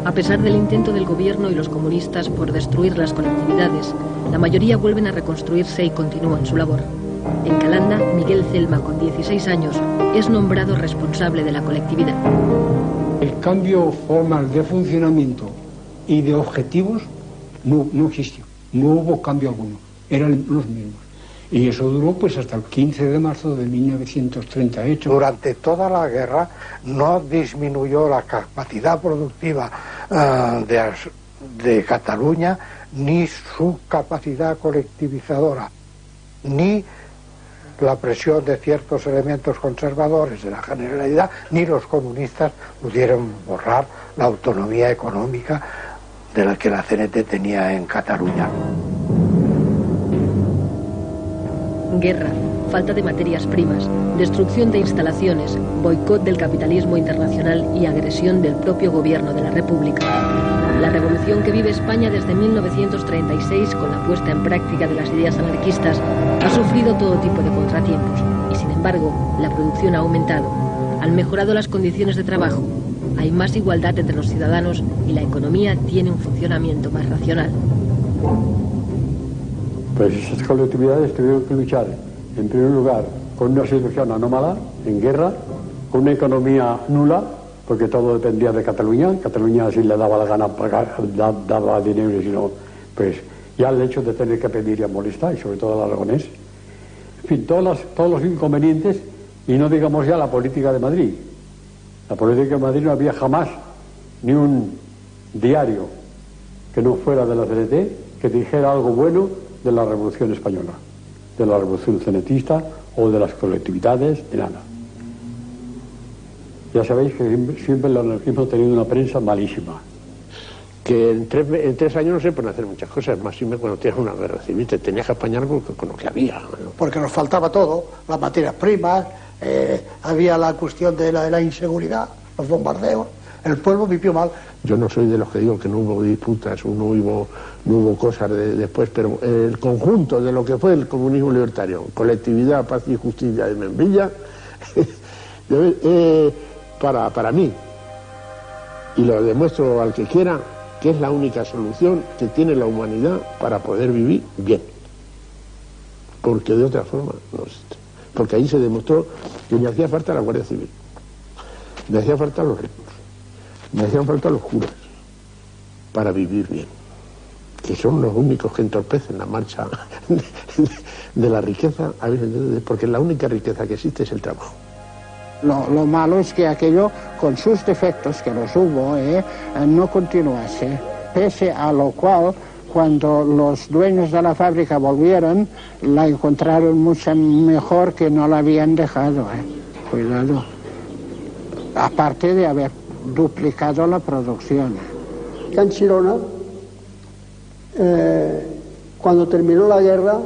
A pesar del intento del gobierno y los comunistas por destruir las colectividades, la mayoría vuelven a reconstruirse y continúan su labor. En Calanda, Miguel Celma, con 16 años, es nombrado responsable de la colectividad. El cambio formal de funcionamiento y de objetivos no existió. no hubo cambio alguno, eran los mismos. Y eso duró pues hasta el 15 de marzo de 1938. Durante toda la guerra no disminuyó la capacidad productiva de Cataluña, ni su capacidad colectivizadora, ni la presión de ciertos elementos conservadores de la Generalidad, ni los comunistas pudieron borrar la autonomía económica de la que la CNT tenía en Cataluña. Guerra, falta de materias primas, destrucción de instalaciones, boicot del capitalismo internacional y agresión del propio gobierno de la República. La revolución que vive España desde 1936, con la puesta en práctica de las ideas anarquistas, ha sufrido todo tipo de contratiempos y, sin embargo, la producción ha aumentado. Han mejorado las condiciones de trabajo, hay más igualdad entre los ciudadanos y la economía tiene un funcionamiento más racional. Pues esas colectividades tuvieron que luchar, en primer lugar, con una situación anómala, en guerra, con una economía nula, porque todo dependía de Cataluña. Cataluña, si le daba la gana pagar, daba dinero, y si no, pues ya el hecho de tener que pedir y a molestar, y sobre todo al aragonés. En fin, todos los inconvenientes, y no digamos ya la política de Madrid. La política de Madrid no había jamás ni un diario que no fuera de la CNT que dijera algo bueno de la Revolución Española, de la Revolución Cenetista o de las colectividades, de nada. Ya sabéis que siempre el anarquismo ha tenido una prensa malísima. Que en 3 años no se pueden hacer muchas cosas, más siempre cuando tienes una guerra civil te tenías que apañar con lo que había, ¿no? Porque nos faltaba todo, las materias primas, había la cuestión de la inseguridad, los bombardeos, el pueblo vivió mal. Yo no soy de los que digo que no hubo disputas, no hubo cosas después, pero el conjunto de lo que fue el comunismo libertario, colectividad, paz y justicia de Membrilla, para mí, y lo demuestro al que quiera, que es la única solución que tiene la humanidad para poder vivir bien. Porque de otra forma no existe. Porque ahí se demostró que me hacía falta la Guardia Civil, me hacía falta los ricos, me hacían falta los curas para vivir bien, que son los únicos que entorpecen la marcha de la riqueza, porque la única riqueza que existe es el trabajo. Lo malo es que aquello, con sus defectos, que los hubo, no continuase, pese a lo cual, cuando los dueños de la fábrica volvieron, la encontraron mucho mejor que no la habían dejado. Cuidado. Aparte de haber duplicado la producción. Canchirona, cuando terminó la guerra,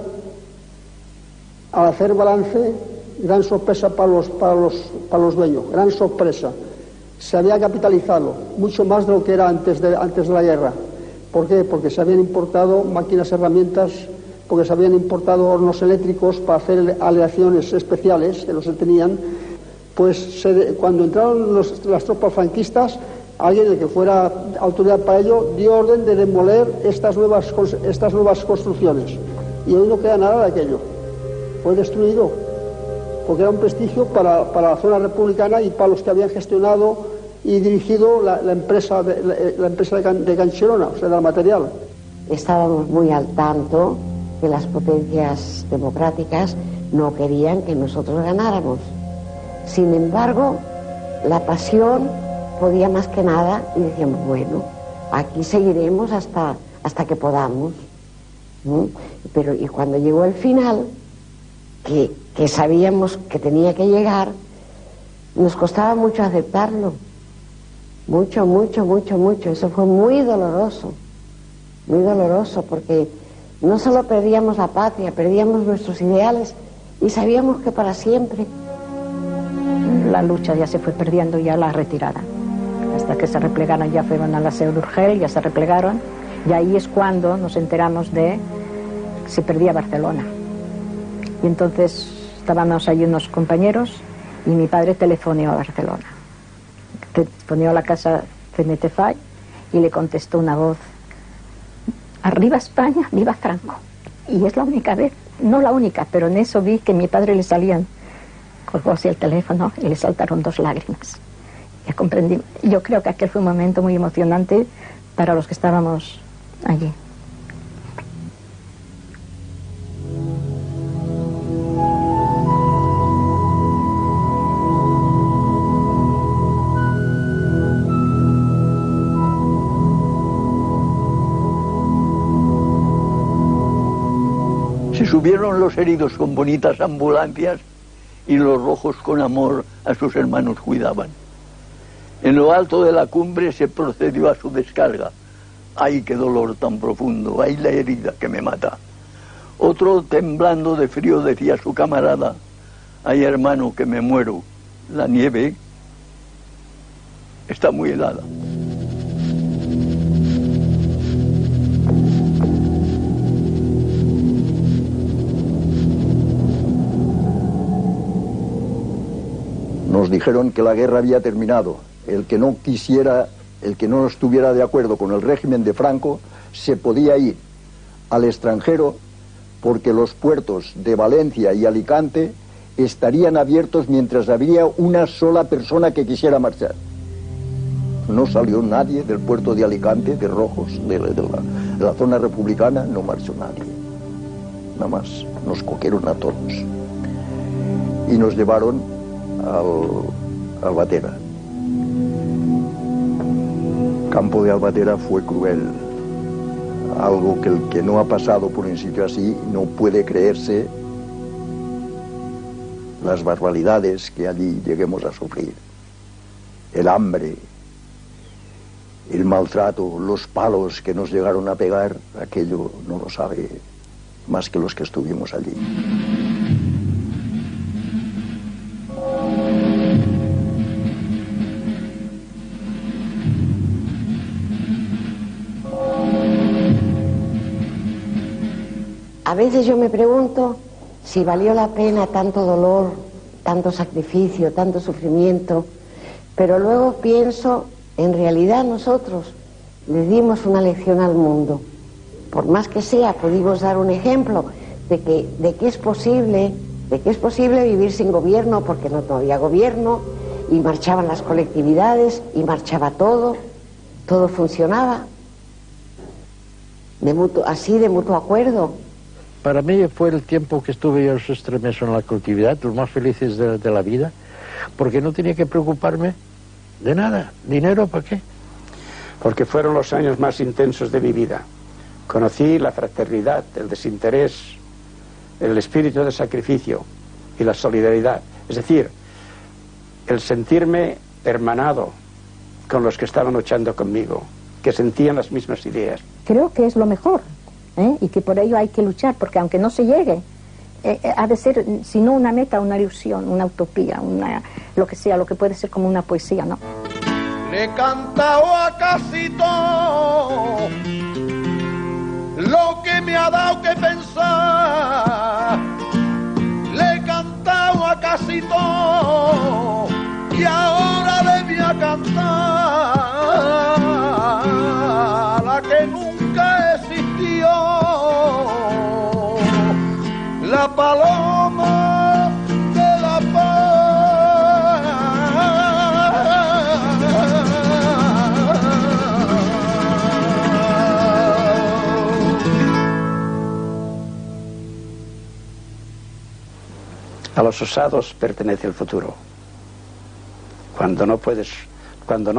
al hacer balance, gran sorpresa para los dueños, gran sorpresa. Se había capitalizado mucho más de lo que era antes de la guerra. ¿Por qué? Porque se habían importado máquinas, herramientas, porque se habían importado hornos eléctricos para hacer aleaciones especiales que no se tenían. Pues cuando entraron las tropas franquistas, alguien, el que fuera autoridad para ello, dio orden de demoler estas nuevas construcciones. Y hoy no queda nada de aquello. Fue destruido, porque era un prestigio para la zona republicana y para los que habían gestionado y dirigido la empresa de Canchirona, o sea, del material. Estábamos muy al tanto que las potencias democráticas no querían que nosotros ganáramos. Sin embargo, la pasión podía más que nada y decíamos, bueno, aquí seguiremos hasta que podamos. Pero y cuando llegó el final, que sabíamos que tenía que llegar, nos costaba mucho aceptarlo. Mucho. Eso fue muy doloroso, porque no solo perdíamos la patria, perdíamos nuestros ideales y sabíamos que para siempre. La lucha ya se fue perdiendo, ya la retirada. Hasta que se replegaron, ya fueron a la Seu d'Urgell, ya se replegaron, y ahí es cuando nos enteramos de que se perdía Barcelona. Y entonces estábamos allí unos compañeros y mi padre telefoneó a Barcelona. Telefoneó a la casa CNT FAI y le contestó una voz: arriba España, viva Franco. Y es la única vez, no la única, pero en eso vi que a mi padre le salían, colgó así el teléfono y le saltaron 2 lágrimas. Ya comprendí. Yo creo que aquel fue un momento muy emocionante para los que estábamos allí. Subieron los heridos con bonitas ambulancias y los rojos con amor a sus hermanos cuidaban. En lo alto de la cumbre se procedió a su descarga. ¡Ay, qué dolor tan profundo! ¡Ay, la herida que me mata! Otro, temblando de frío, decía a su camarada: ¡ay, hermano, que me muero! La nieve está muy helada. Nos dijeron que la guerra había terminado. El que no quisiera, el que no estuviera de acuerdo con el régimen de Franco, se podía ir al extranjero, porque los puertos de Valencia y Alicante estarían abiertos mientras había una sola persona que quisiera marchar. No salió nadie del puerto de Alicante, de Rojos, de la zona republicana, no marchó nadie. Nada más, nos cogieron a todos y nos llevaron a Albatera. Campo de Albatera fue cruel, algo que el que no ha pasado por un sitio así no puede creerse las barbaridades que allí lleguemos a sufrir. El hambre, el maltrato, los palos que nos llegaron a pegar, aquello no lo sabe más que los que estuvimos allí. A veces yo me pregunto si valió la pena tanto dolor, tanto sacrificio, tanto sufrimiento, pero luego pienso, en realidad nosotros le dimos una lección al mundo. Por más que sea, pudimos dar un ejemplo de que es posible vivir sin gobierno, porque no había gobierno, y marchaban las colectividades, y marchaba todo funcionaba, de mutuo acuerdo. Para mí fue el tiempo que estuve yo en Extremeso en la colectividad, los más felices de la vida, porque no tenía que preocuparme de nada. ¿Dinero para qué? Porque fueron los años más intensos de mi vida. Conocí la fraternidad, el desinterés, el espíritu de sacrificio y la solidaridad. Es decir, el sentirme hermanado con los que estaban luchando conmigo, que sentían las mismas ideas. Creo que es lo mejor. Y que por ello hay que luchar, porque aunque no se llegue, ha de ser, si no una meta, una ilusión, una utopía, lo que sea, lo que puede ser como una poesía, ¿no? Le he cantado a casi todo lo que me ha dado que pensar, le he cantado a casi todo y ahora le voy a cantar la que nunca existió, la paloma de la paz. A los osados pertenece el futuro. Cuando no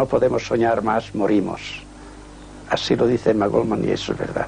podemos soñar más, morimos. Así lo dice Emma Goldman y eso es verdad.